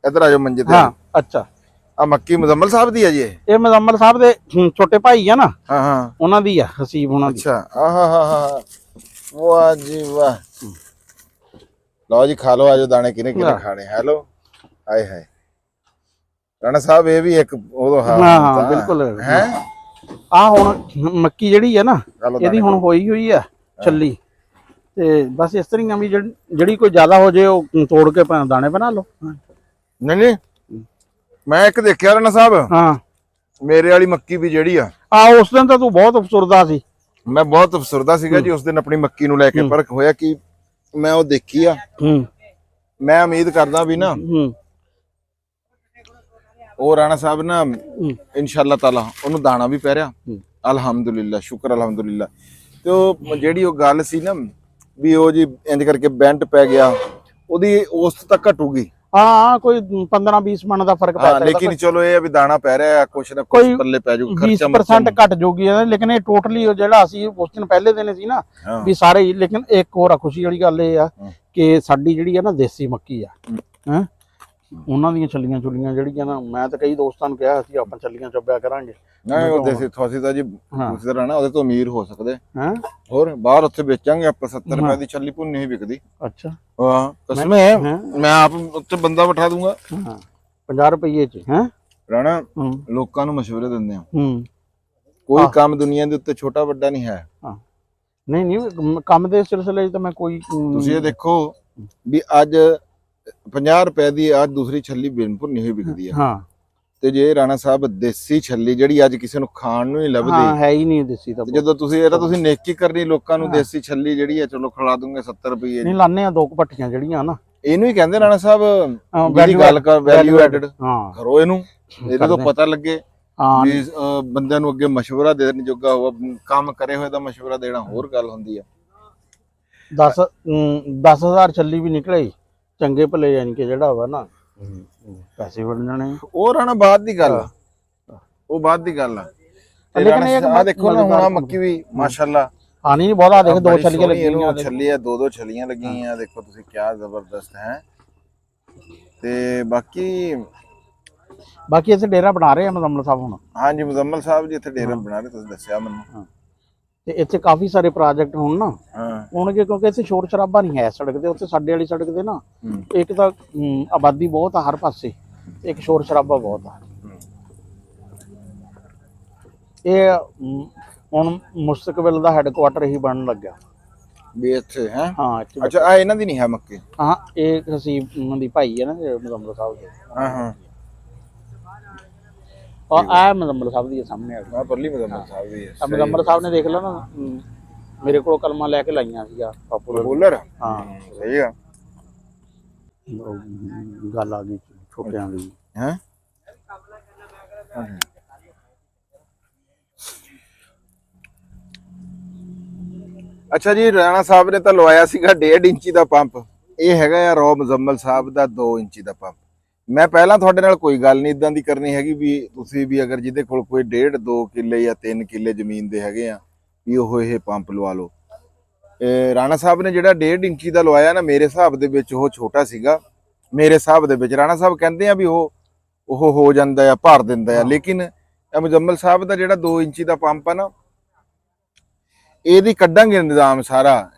ਇੱਧਰ ਆ ਜਾਓ ਮੰਜੇ ਤੇ। ਹਾਂ ਅੱਛਾ ਆ ਮੱਕੀ ਮੁਜ਼ੰਮਲ ਸਾਹਿਬ ਦੀ ਹੈ ਜੀ? ਇਹ ਮੁਜ਼ੰਮਲ ਸਾਹਿਬ ਦੇ ਛੋਟੇ ਭਾਈ ਆ ਨਾ, ਹਾਂ ਉਹਨਾਂ ਦੀ ਆ ਹਸੀਬ ਉਹਨਾਂ ਦੀ। ਅੱਛਾ ਆਹਾ ਵਾਹ ਜੀ ਵਾਹ। ਲਓ ਜੀ ਖਾ ਲਓ, ਆਜੋ ਦਾਣੇ ਕਿਨੇ ਕਿਨੇ ਖਾਣੇ। ਹੈਲੋ ਹਾਏ ਹਾਏ ਰਾਣਾ ਸਾਹਿਬ ਇਹ ਵੀ ਇੱਕ ਉਦੋਂ ਹਾਂ ਬਿਲਕੁਲ ਹੈ। ਆ ਹੁਣ ਮੱਕੀ ਜਿਹੜੀ ਹੈ ਨਾ ਇਹਦੀ ਹੁਣ ਹੋਈ ਹੋਈ ਆ ਛੱਲੀ ਤੇ ਬਸ ਇਸ ਤਰ੍ਹਾਂ ਵੀ ਜਿਹੜੀ ਕੋਈ ਜ਼ਿਆਦਾ ਹੋ ਜੇ ਉਹ ਤੋੜ ਕੇ ਦਾਣੇ ਬਣਾ ਲਓ। ਨਹੀਂ ਮੈਂ ਇੱਕ ਦੇਖਿਆ ਰਾਣਾ ਸਾਹਿਬ, ਹਾਂ ਮੇਰੇ ਵਾਲੀ ਮੱਕੀ ਵੀ ਜਿਹੜੀ ਆ ਉਸ ਦਿਨ ਤਾਂ ਤੂੰ ਬਹੁਤ ਅਫਸੁਰਦਾ ਸੀ। ਮੈਂ ਬਹੁਤ ਅਫਸੁਰਦਾ ਸੀਗਾ ਜੀ ਉਸ ਦਿਨ ਆਪਣੀ ਮੱਕੀ ਨੂੰ ਲੈ ਕੇ, ਪਰ ਹੋਇਆ ਕਿ ਮੈਂ ਉਹ ਦੇਖੀ ਆ। ਮੈਂ ਉਮੀਦ ਕਰਦਾ ਵੀ ਨਾ ਉਹ ਰਾਣਾ ਸਾਹਿਬ ਨਾ ਇਨਸ਼ਾਅੱਲਾ ਤਾਲਾ ਉਹਨੂੰ ਦਾਣਾ ਵੀ ਪੈ ਰਿਹਾ, ਅਲਹਮਦੁਲਿਲਾ ਸ਼ੁਕਰ ਅਲਹਮਦੁਲਿਲਾ। ਤੇ ਉਹ ਜਿਹੜੀ ਉਹ ਗੱਲ ਸੀ ਨਾ ਵੀ ਉਹ ਜੀ ਇੰਜ ਕਰਕੇ ਬੈਂਟ ਪੈ ਗਿਆ, ਉਹਦੀ ਉਸ ਤੱਕ ਘਟੂਗੀ। ਹਾਂ ਕੋਈ 15-20 ਮਣ ਦਾ ਫਰਕ ਪੈ ਲੇਕਿਨ ਚਲੋ ਇਹ ਵੀ ਦਾਣਾ ਪੈ ਰਿਹਾ, ਕੁਛ ਨਾ ਕੁਛ ਪੱਲੇ ਪੈ ਜਾਊ, ਖਰਚਾ 20% ਘਟ ਜਾਊਗੀ। ਲੇਕਿਨ ਇਹ ਟੋਟਲੀ ਜਿਹੜਾ ਅਸੀਂ ਉਸ ਦਿਨ ਪਹਿਲੇ ਦਿਨ ਸੀ ਨਾ ਵੀ ਸਾਰੇ ਹੀ। ਲੇਕਿਨ ਇੱਕ ਹੋਰ ਖੁਸ਼ੀ ਵਾਲੀ ਗੱਲ ਇਹ ਆ ਕਿ ਸਾਡੀ ਜਿਹੜੀ ਆ ਨਾ ਦੇਸੀ ਮੱਕੀ ਆ ਹੈ, ਉਹਨਾਂ ਦੀਆਂ ਛੱਲੀਆਂ ਛੁੱਲੀਆਂ ਜਿਹੜੀਆਂ ਨਾ, ਮੈਂ ਤਾਂ ਕਈ ਦੋਸਤਾਂ ਨੂੰ ਕਿਹਾ ਸੀ ਆਪਾਂ ਛੱਲੀਆਂ ਚੱਬਿਆ ਕਰਾਂਗੇ। ਨਹੀਂ ਉਹ ਦੇਸੀ ਥੋਸੀ ਦਾ ਜੀ ਉਸ ਤਰ੍ਹਾਂ ਨਾ ਉਹਦੇ ਤੋਂ ਅਮੀਰ ਹੋ ਸਕਦੇ ਹੈ। ਹੋਰ ਬਾਹਰ ਉੱਥੇ ਵੇਚਾਂਗੇ ਆਪਾਂ 70 ਰੁਪਏ ਦੀ ਛੱਲੀ ਭੁੰਨੀ ਹੀ ਵਿਕਦੀ। ਅੱਛਾ ਹਾਂ ਕਸਮ ਹੈ, ਮੈਂ ਆਪ ਉੱਥੇ ਬੰਦਾ ਬਿਠਾ ਦੂੰਗਾ 50 ਰੁਪਏ ਚ ਹੈ। ਰਾਣਾ ਲੋਕਾਂ ਨੂੰ ਮਸ਼ਵਰੇ ਦਿੰਦੇ ਆ, ਕੋਈ ਕੰਮ ਦੁਨੀਆ ਦੇ ਉੱਤੇ ਛੋਟਾ ਵੱਡਾ ਨਹੀਂ ਹੈ। ਨਹੀਂ ਨਹੀਂ ਕੰਮ ਦੇ ਸਿਲਸਿਲੇ 'ਚ ਤਾਂ ਮੈਂ ਕੋਈ ਤੁਸੀਂ ਇਹ ਦੇਖੋ ਵੀ ਅੱਜ 50 ਰੁਪਏ ਦੀ ਅੱਜ ਦੂਸਰੀ ਛੱਲੀ ਬਿਨ ਭੁੰਨੀ ਹੋਈ ਵਿਕਦੀ ਆ। ਹਾਂ ਤੇ ਜੇ ਰਾਣਾ ਸਾਹਿਬ ਦੇਸੀ ਛੱਲੀ ਜਿਹੜੀ ਅੱਜ ਕਿਸੇ ਨੂੰ ਖਾਣ ਨੂੰ ਨਹੀਂ ਹਾਂ ਲੱਭਦੀ, ਹੈ ਹੀ ਨਹੀਂ ਦੇਸੀ ਤਾਂ ਤੇ ਜਦੋਂ ਤੁਸੀਂ ਇਹਦਾ ਤੁਸੀਂ ਨੇਕੀ ਕਰਨੀ ਲੋਕਾਂ ਨੂੰ, ਦੇਸੀ ਛੱਲੀ ਜਿਹੜੀ ਆ ਚਲੋ ਖਿਲਾ ਦੂੰਗੇ 70 ਰੁਪਏ ਨਹੀਂ ਲਾਣੇ ਆ 2 ਭੱਟੀਆਂ ਜਿਹੜੀਆਂ ਨਾ ਇਹਨੂੰ ਹੀ ਕਹਿੰਦੇ ਰਾਣਾ ਸਾਹਿਬ ਜਿਹੜੀ value ਗੱਲ ਕਰ ਵੈਲਿਊ ਐਡਡ ਹਾਂ ਕਰੋ ਇਹਨੂੰ, ਇਹਦੇ ਤੋਂ ਪਤਾ ਲੱਗੇ ਹਾਂ ਵੀ ਬੰਦਿਆਂ ਨੂੰ ਅੱਗੇ ਮਸ਼ਵਰਾ ਦੇਣ ਜੋਗਾ ਹੋਵੇ। ਕੰਮ ਕਰੇ ਹੋਏ ਦਾ ਮਸ਼ਵਰਾ ਦੇਣਾ ਹੋਰ ਗੱਲ ਹੁੰਦੀ ਆ। 10,000 ਛੱਲੀ ਵੀ ਨਿਕਲੇ ਚੰਗੇ ਭਲੇ, ਯਾਨੀ ਕਿ ਜਿਹੜਾ ਹੋਗਾ ਨਾ ਪੈਸੇ ਬਣ ਜਾਣੇ। ਉਹ ਰਾਣਾ ਬਾਅਦ ਦੀ ਗੱਲ ਆ, ਉਹ ਬਾਅਦ ਦੀ ਗੱਲ ਆ। ਲੇਕਿਨ ਇਹ ਆ ਦੇਖੋ ਨਾ ਹੁਣ ਆਹ ਮੱਕੀ ਵੀ ਮਾਸ਼ਾਅੱਲਾ ਹਾਂ ਨਹੀਂ ਬਹੁਤ ਆ ਦੇਖ 2 ਛੱਲੀਆਂ ਲੱਗੀਆਂ, ਛੱਲੀਆਂ 2 ਛੱਲੀਆਂ ਲੱਗੀਆਂ ਦੇਖੋ ਤੁਸੀਂ, ਕਿਆ ਜ਼ਬਰਦਸਤ ਹੈ। ਤੇ ਬਾਕੀ ਇੱਥੇ ਡੇਰਾ ਬਣਾ ਰਹੇ ਆ ਮੁਜ਼ੰਮਲ ਸਾਹਿਬ ਹੁਣ। ਹਾਂਜੀ ਮੁਜ਼ੰਮਲ ਸਾਹਿਬ ਜੀ ਇੱਥੇ ਡੇਰਾ ਬਣਾ ਰਹੇ, ਤੁਸੀਂ ਦੱਸਿਆ ਮੈਨੂੰ। ਤੇ ਇੱਥੇ ਕਾਫੀ ਸਾਰੇ ਪ੍ਰੋਜੈਕਟ ਹੁਣ ਨਾ ਹਾਂ ਹੋਣਗੇ, ਕਿਉਂਕਿ ਇੱਥੇ ਸ਼ੋਰ ਸ਼ਰਾਬਾ ਨਹੀਂ ਹੈ ਸੜਕ ਦੇ ਉੱਤੇ। ਸਾਡੇ ਵਾਲੀ ਸੜਕ ਤੇ ਨਾ ਇੱਕ ਤਾਂ ਆਬਾਦੀ ਬਹੁਤ ਆ ਹਰ ਪਾਸੇ, ਇੱਕ ਸ਼ੋਰ ਸ਼ਰਾਬਾ ਬਹੁਤ ਆ। ਇਹ ਹੁਣ ਮੁਸਤਕਬਲ ਦਾ ਹੈੱਡਕੁਆਟਰ ਹੀ ਬਣਨ ਲੱਗਾ ਵੀ ਇੱਥੇ ਹੈ। ਹਾਂ ਅੱਛਾ ਆ ਇਹਨਾਂ ਦੀ ਨਹੀਂ ਹੈ ਮੱਕੀ? ਹਾਂ ਇਹ ਅਸੀਂ ਉਹਨਾਂ ਦੀ ਭਾਈ ਹੈ ਨਾ ਮੁਜ਼ੰਮਲ ਸਾਹਿਬ ਦੇ। ਹਾਂ ਹਾਂ ਆ ਮੁਜ਼ੰਮਲ ਸਾਹਿਬ ਦੀ ਸਾਹਮਣੇ ਆ ਮੈਂ ਪਰਲੀ ਮੁਜ਼ੰਮਲ ਸਾਹਿਬ ਦੀ ਹੈ। ਮੁਜ਼ੰਮਲ ਸਾਹਿਬ ਨੇ ਦੇਖ ਲਾ ਨਾ ਮੇਰੇ ਕੋਲ ਕਲਮਾਂ ਲੈ ਕੇ ਲਾਈਆਂ ਸੀਗਾ ਪਾਪੂਲਰ। ਬੋਲਰ ਹਾਂ ਸਹੀ ਆ। ਗੱਲ ਆ ਗਈ ਛੋਟਿਆਂ ਦੀ ਹੈ। ਅੱਛਾ ਜੀ ਰਾਣਾ ਸਾਹਿਬ ਨੇ ਤਾਂ ਲਵਾਇਆ ਸੀਗਾ 1.5 ਇੰਚੀ ਦਾ ਪੰਪ, ਇਹ ਹੈਗਾ ਆ ਰੋ ਮੁਜ਼ੰਮਲ ਸਾਹਿਬ ਦਾ 2 ਇੰਚੀ ਦਾ ਪੰਪ। ਮੈਂ ਪਹਿਲਾਂ ਤੁਹਾਡੇ ਨਾਲ ਕੋਈ ਗੱਲ ਨਹੀਂ ਇਦਾਂ ਦੀ ਕਰਨੀ ਹੈਗੀ ਵੀ ਤੁਸੀਂ ਵੀ ਅਗਰ ਜਿਹਦੇ ਕੋਲ ਕੋਈ 1.5 2 ਕਿੱਲੇ ਜਾਂ 3 ਕਿੱਲੇ ਜ਼ਮੀਨ ਦੇ ਹੈਗੇ ਆ ਵੀ ਉਹ ਇਹ ਪੰਪ ਲਵਾ ਲਓ। ਰਾਣਾ ਸਾਹਿਬ ਨੇ ਜਿਹੜਾ 1.5 ਇੰਚੀ ਦਾ ਲਵਾਇਆ ਨਾ, ਮੇਰੇ ਹਿਸਾਬ ਦੇ ਵਿੱਚ ਉਹ ਛੋਟਾ ਸੀਗਾ। ਮੇਰੇ ਹਿਸਾਬ ਦੇ ਵਿੱਚ ਰਾਣਾ ਸਾਹਿਬ ਕਹਿੰਦੇ ਆ ਵੀ ਉਹ ਹੋ ਜਾਂਦਾ ਆ, ਭਰ ਦਿੰਦਾ ਆ, ਲੇਕਿਨ ਮੁਜ਼ੰਮਲ ਸਾਹਿਬ ਦਾ ਜਿਹੜਾ 2 ਇੰਚੀ ਦਾ ਪੰਪ ਆ ਨਾ, ਇਹਦੀ ਕੱਢਾਂਗੇ ਨਿਜ਼ਾਮ ਸਾਰਾ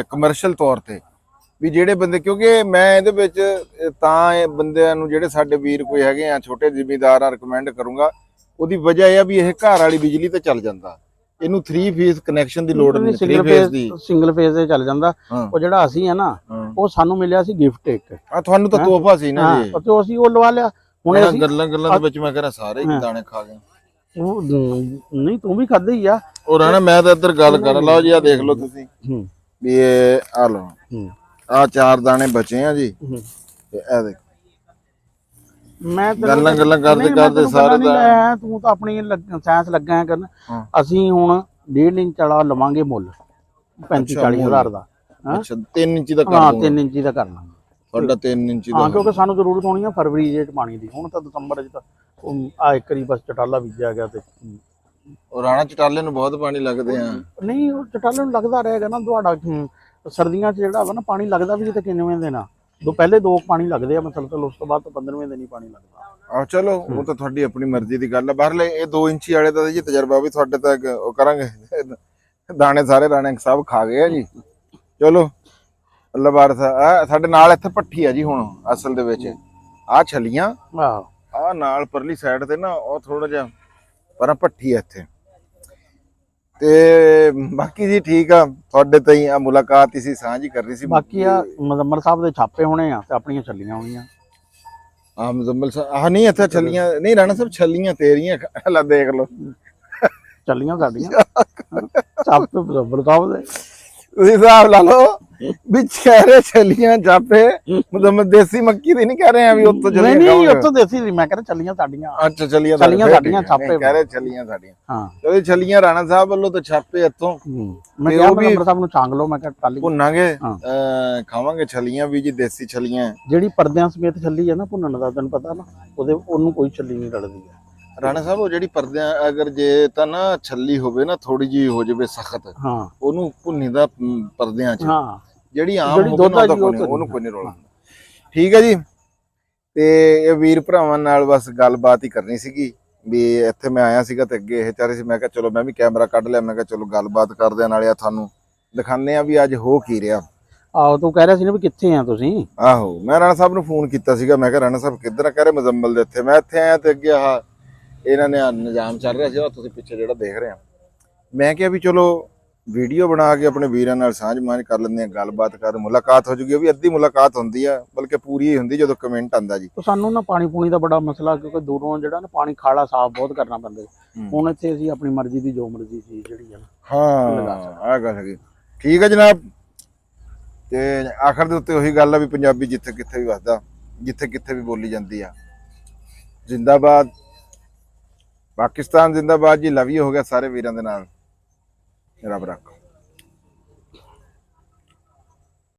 ਕਮਰਸ਼ੀਅਲ ਤੌਰ ਤੇ ਵੀ ਜਿਹੜੇ ਬੰਦੇ, ਕਿਉਂਕਿ ਮੈਂ ਇਹਦੇ ਵਿੱਚ ਤਾਂ ਇਹ ਬੰਦਿਆਂ ਨੂੰ ਜਿਹੜੇ ਸਾਡੇ ਵੀਰ ਕੋਈ ਹੈਗੇ ਆ ਛੋਟੇ ਜ਼ਿਮੀਂਦਾਰ ਰਿਕਮੈਂਡ ਕਰੂੰਗਾ। ਉਹਦੀ ਵਜ੍ਹਾ ਇਹ ਆ ਵੀ ਇਹ ਘਰ ਵਾਲੀ ਬਿਜਲੀ ਤੇ ਚੱਲ ਜਾਂਦਾ, ਇਹਨੂੰ 3 ਫੇਜ਼ ਕਨੈਕਸ਼ਨ ਦੀ ਲੋੜ ਨਹੀਂ, 3 ਫੇਜ਼ ਦੀ ਸਿੰਗਲ ਫੇਜ਼ ਤੇ ਚੱਲ ਜਾਂਦਾ। ਉਹ ਜਿਹੜਾ ਅਸੀਂ ਹੈ ਨਾ ਉਹ ਸਾਨੂੰ ਮਿਲਿਆ ਸੀ ਗਿਫਟ ਇੱਕ, ਆ ਤੁਹਾਨੂੰ ਤਾਂ ਤੋਹਫਾ ਸੀ ਨਾ ਜੀ, ਤੇ ਅਸੀਂ ਉਹ ਲਵਾ ਲਿਆ। ਹੁਣ ਅਸੀਂ ਗੱਲਾਂ ਦੇ ਵਿੱਚ ਮੈਂ ਕਹਿੰਦਾ ਸਾਰੇ ਹੀ ਦਾਣੇ ਖਾ ਗਏ। ਉਹ ਨਹੀਂ ਤੂੰ ਵੀ ਖਾਦੇ ਹੀ ਆ। ਉਹ ਰਾਣਾ ਮੈਂ ਤਾਂ ਇੱਧਰ ਗੱਲ ਕਰ ਲਓ ਜੀ, ਆ ਦੇਖ ਲਓ ਤੁਸੀਂ ਵੀ ਇਹ ਆ ਲਓ, ਆ 4 ਦਾਣੇ ਬਚੇ ਆ ਜੀ, ਤੇ ਇਹ ਦੇਖ ਮੈਂ ਗੱਲਾਂ ਕਰਦੇ ਸਾਰੇ ਦਾ ਤੂੰ ਤਾਂ ਆਪਣੀ ਸਾਇੰਸ ਲੱਗਾ ਹੈ ਕਰਨ। ਅਸੀਂ ਹੁਣ 1.5 ਇੰਚ ਵਾਲਾ ਲਵਾਂਗੇ ਮੁੱਲ 35-40 ਹਜ਼ਾਰ ਦਾ। ਅੱਛਾ 3 ਇੰਚੀ ਦਾ ਕਰ ਹਾਂ 3 ਇੰਚੀ ਦਾ ਕਰਨਾ ਤੁਹਾਡਾ 3 ਇੰਚੀ ਦਾ। ਹਾਂ ਕਿਉਂਕਿ ਸਾਨੂੰ ਜ਼ਰੂਰਤ ਹੋਣੀ ਆ ਫਰਵਰੀ ਦੇ ਪਾਣੀ ਦੀ। ਹੁਣ ਤਾਂ ਦਸੰਬਰ ਚ ਤਾਂ ਆ ਇੱਕ ਵਾਰੀ ਬਸ ਚਟਾਲਾ ਬੀਜਿਆ ਗਿਆ ਤੇ ਉਹ ਰਾਣਾ ਚਟਾਲੇ ਨੂੰ ਬਹੁਤ ਪਾਣੀ ਲੱਗਦੇ ਆ। ਨਹੀਂ ਉਹ ਚਟਾਲੇ ਨੂੰ ਲੱਗਦਾ ਰਹੇਗਾ ਨਾ ਤੁਹਾਡਾ। ਸਰਦੀਆਂ ਚ ਜਿਹੜਾ ਵਾ ਨਾ ਪਾਣੀ ਲੱਗਦਾ ਵੀ ਤੇ ਕਿੰਨਵੇਂ ਦਿਨ ਆ, ਪਹਿਲੇ 2 ਪਾਣੀ ਲੱਗਦੇ ਆ ਮਸਲਸਲ, ਉਸ ਤੋਂ ਬਾਅਦ ਤਾਂ 15ਵੇਂ ਦਿਨ ਹੀ ਪਾਣੀ ਲੱਗਦਾ। ਆਹ ਚਲੋ ਉਹ ਤਾਂ ਤੁਹਾਡੀ ਆਪਣੀ ਮਰਜ਼ੀ ਦੀ ਗੱਲ ਆ। ਬਾਹਰਲੇ ਇਹ 2 ਇੰਚੀ ਵਾਲੇ ਦਾ ਜੀ ਤਜਰਬਾ ਵੀ ਤੁਹਾਡੇ ਤੱਕ ਉਹ ਕਰਾਂਗੇ। ਦਾਣੇ ਸਾਰੇ ਰਾਣੇ ਸਭ ਖਾ ਗਏ ਆ ਜੀ। ਚਲੋ ਅੱਲਾ ਬਾਰਸ। ਸਾਡੇ ਨਾਲ ਇੱਥੇ ਭੱਠੀ ਆ ਜੀ ਹੁਣ ਅਸਲ ਦੇ ਵਿੱਚ। ਆ ਛਲੀਆਂ ਆ ਨਾਲ ਪਰਲੀ ਸਾਈਡ ਤੇ ਨਾ ਉਹ ਥੋੜਾ ਜਿਹਾ ਪਰ ਭੱਠੀ ਆ ਇੱਥੇ। ਤੇ ਬਾਕੀ ਜੀ ਠੀਕ ਆ, ਤੁਹਾਡੇ ਤਾਈਂ ਆ ਮੁਲਾਕਾਤ ਇਸੀ ਸਾਂਝੀ ਕਰਨੀ ਸੀ। ਬਾਕੀ ਆ ਮੁਜ਼ੰਮਲ ਸਾਹਿਬ ਦੇ ਛਾਪੇ ਹੋਣੇ ਆ ਤੇ ਆਪਣੀਆਂ ਛੱਲੀਆਂ ਹੋਣੀਆਂ। ਆ ਮੁਜ਼ੰਮਲ ਸਾਹਿਬ ਨਹੀਂ ਇੱਥੇ ਛੱਲੀਆਂ ਨਹੀਂ ਰਾਣਾ ਸਾਹਿਬ, ਛੱਲੀਆਂ ਤੇਰੀਆਂ ਲੈ ਦੇਖ ਲਓ, ਛੱਲੀਆਂ ਸਾਡੀਆਂ ਛਾਪੇ ਮੁਜ਼ੰਮਲ ਸਾਹਿਬ ਦੇ। ਤੁਸੀਂ ਹਿਸਾਬ ਲਾ ਲਓ ਵੀ ਚਿਹਰੇ ਛੱਲੀਆਂ ਛਾਪੇ ਮੁਜ਼ੰਮਲ ਦੇਸੀ ਮੱਕੀ ਦੀ ਨਹੀਂ ਕਹਿ ਰਹੇ ਆ ਵੀ ਉੱਤੋਂ ਛੱਲੀਆਂ ਨਹੀਂ ਉੱਤੋਂ ਦੇਸੀ ਨਹੀਂ, ਮੈਂ ਕਹਿੰਦਾ ਛੱਲੀਆਂ ਸਾਡੀਆਂ। ਅੱਛਾ ਛੱਲੀਆਂ ਸਾਡੀਆਂ ਛਾਪੇ ਕਹਿ ਰਹੇ ਛੱਲੀਆਂ ਸਾਡੀਆਂ। ਹਾਂ ਤੇ ਛੱਲੀਆਂ ਰਾਣਾ ਸਾਹਿਬ ਵੱਲੋਂ ਤਾਂ ਛਾਪੇ ਇੱਥੋਂ। ਮੈਂ ਕਿਹਾ ਮੁਜ਼ੰਮਲ ਸਾਹਿਬ ਨੂੰ ਛਾਂਗ ਲਓ, ਮੈਂ ਕਿਹਾ ਟਾਲੀ ਭੁੰਨਾਂਗੇ ਖਾਵਾਂਗੇ ਛੱਲੀਆਂ ਵੀ ਜੀ, ਦੇਸੀ ਛੱਲੀਆਂ। ਜਿਹੜੀ ਪਰਦਿਆਂ ਸਮੇਤ ਛੱਲੀ ਆ ਨਾ ਭੁੰਨਣ ਦਾ ਤੈਨੂੰ ਪਤਾ ਨਾ, ਉਹਨੂੰ ਕੋਈ ਛੱਲੀ ਨਹੀਂ ਰਲਦੀ ਹੈ ਰਾਣਾ ਸਾਹਿਬ। ਉਹ ਜਿਹੜੀ ਪਰਦਿਆਂ ਅਗਰ ਜੇ ਤਾਂ ਨਾ ਛੱਲੀ ਹੋਵੇ ਨਾ ਥੋੜੀ ਜੀ ਹੋ ਜਾਵੇ ਸਖਤ, ਹਾਂ ਉਹਨੂੰ ਭੁੰਨੀ ਦਾ ਪਰਦਿਆਂ 'ਚ। ਹਾਂ ਜਿਹੜੀ ਆਮ ਹੋਵੇ ਉਹਨੂੰ ਕੋਈ ਨਹੀਂ ਰੋਲਾ। ਠੀਕ ਹੈ ਜੀ। ਤੇ ਇਹ ਵੀਰ ਭਰਾਵਾਂ ਨਾਲ ਬਸ ਗੱਲਬਾਤ ਹੀ ਕਰਨੀ ਸੀਗੀ ਵੀ ਇੱਥੇ ਮੈਂ ਆਇਆ ਸੀਗਾ ਤੇ ਅੱਗੇ ਇਹ ਚਾਹ ਰਹੇ ਸੀ। ਮੈਂ ਕਿਹਾ ਚਲੋ ਮੈਂ ਵੀ ਕੈਮਰਾ ਕੱਢ ਲਿਆ, ਮੈਂ ਕਿਹਾ ਚਲੋ ਗੱਲਬਾਤ ਕਰਦੇ ਆ ਨਾਲੇ ਆ ਤੁਹਾਨੂੰ ਦਿਖਾਉਂਦੇ ਆ ਵੀ ਅੱਜ ਹੋ ਕੀ ਰਿਹਾ। ਆਹੋ ਤੂੰ ਕਹਿ ਰਿਹਾ ਸੀ ਨਾ ਵੀ ਕਿੱਥੇ ਆ ਤੁਸੀਂ? ਆਹੋ ਮੈਂ ਰਾਣਾ ਸਾਹਿਬ ਨੂੰ ਫੋਨ ਕੀਤਾ ਸੀਗਾ, ਮੈਂ ਕਿਹਾ ਰਾਣਾ ਸਾਹਿਬ ਕਿੱਧਰ ਆ? ਕਹਿ ਰਹੇ ਮੁਜ਼ੰਮਲ ਦੇ ਇੱਥੇ। ਮੈਂ ਇੱਥੇ ਆਇਆ ਤੇ ਅੱਗੇ ਆਹ ਇਹਨਾਂ ਨੇ ਨਿਜ਼ਾਮ ਚੱਲ ਰਿਹਾ ਸੀ, ਤੁਸੀਂ ਪਿੱਛੇ ਜਿਹੜਾ ਦੇਖ ਰਹੇ ਆ। ਮੈਂ ਕਿਹਾ ਵੀ ਚਲੋ ਵੀਡੀਓ ਬਣਾ ਕੇ ਆਪਣੇ ਵੀਰਾਂ ਨਾਲ ਸਾਂਝ ਮਾਂਝ ਕਰ ਲੈਂਦੇ ਆ, ਗੱਲਬਾਤ ਕਰ, ਮੁਲਾਕਾਤ ਹੋ ਜੂਗੀ। ਉਹ ਵੀ ਅੱਧੀ ਮੁਲਾਕਾਤ ਹੁੰਦੀ ਆ, ਬਲਕਿ ਪੂਰੀ ਹੀ ਹੁੰਦੀ ਜਦੋਂ ਕਮੈਂਟ ਆਂਦਾ ਜੀ। ਤੇ ਸਾਨੂੰ ਨਾ ਪਾਣੀ ਪੂਣੀ ਦਾ ਬੜਾ ਮਸਲਾ, ਕਿਉਂਕਿ ਦੂਰੋਂ ਜਿਹੜਾ ਨਾ ਪਾਣੀ ਖਾਲਾ ਸਾਫ਼ ਬਹੁਤ ਕਰਨਾ ਪੈਂਦਾ ਜੀ। ਹੁਣ ਇੱਥੇ ਅਸੀਂ ਆਪਣੀ ਮਰਜ਼ੀ ਦੀ ਜੋ ਮਰਜ਼ੀ ਸੀ ਜਿਹੜੀ ਆ ਨਾ। ਹਾਂ ਆਹ ਗੱਲ ਹੈਗੀ। ਠੀਕ ਹੈ ਜਨਾਬ। ਤੇ ਆਖਰ ਦੇ ਉੱਤੇ ਉਹੀ ਗੱਲ ਆ ਵੀ ਪੰਜਾਬੀ ਜਿੱਥੇ ਕਿੱਥੇ ਵੀ ਵਸਦਾ, ਜਿੱਥੇ ਕਿੱਥੇ ਵੀ ਬੋਲੀ ਜਾਂਦੀ ਆ। ਜਿੰਦਾਬਾਦ ਪਾਕਿਸਤਾਨ, ਜਿੰਦਾਬਾਦ ਜੀ। ਲਵ ਯੂ ਹੋ ਗਿਆ ਸਾਰੇ ਵੀਰਾਂ ਦੇ ਨਾਲ। ਰੱਬ ਰੱਖੋ।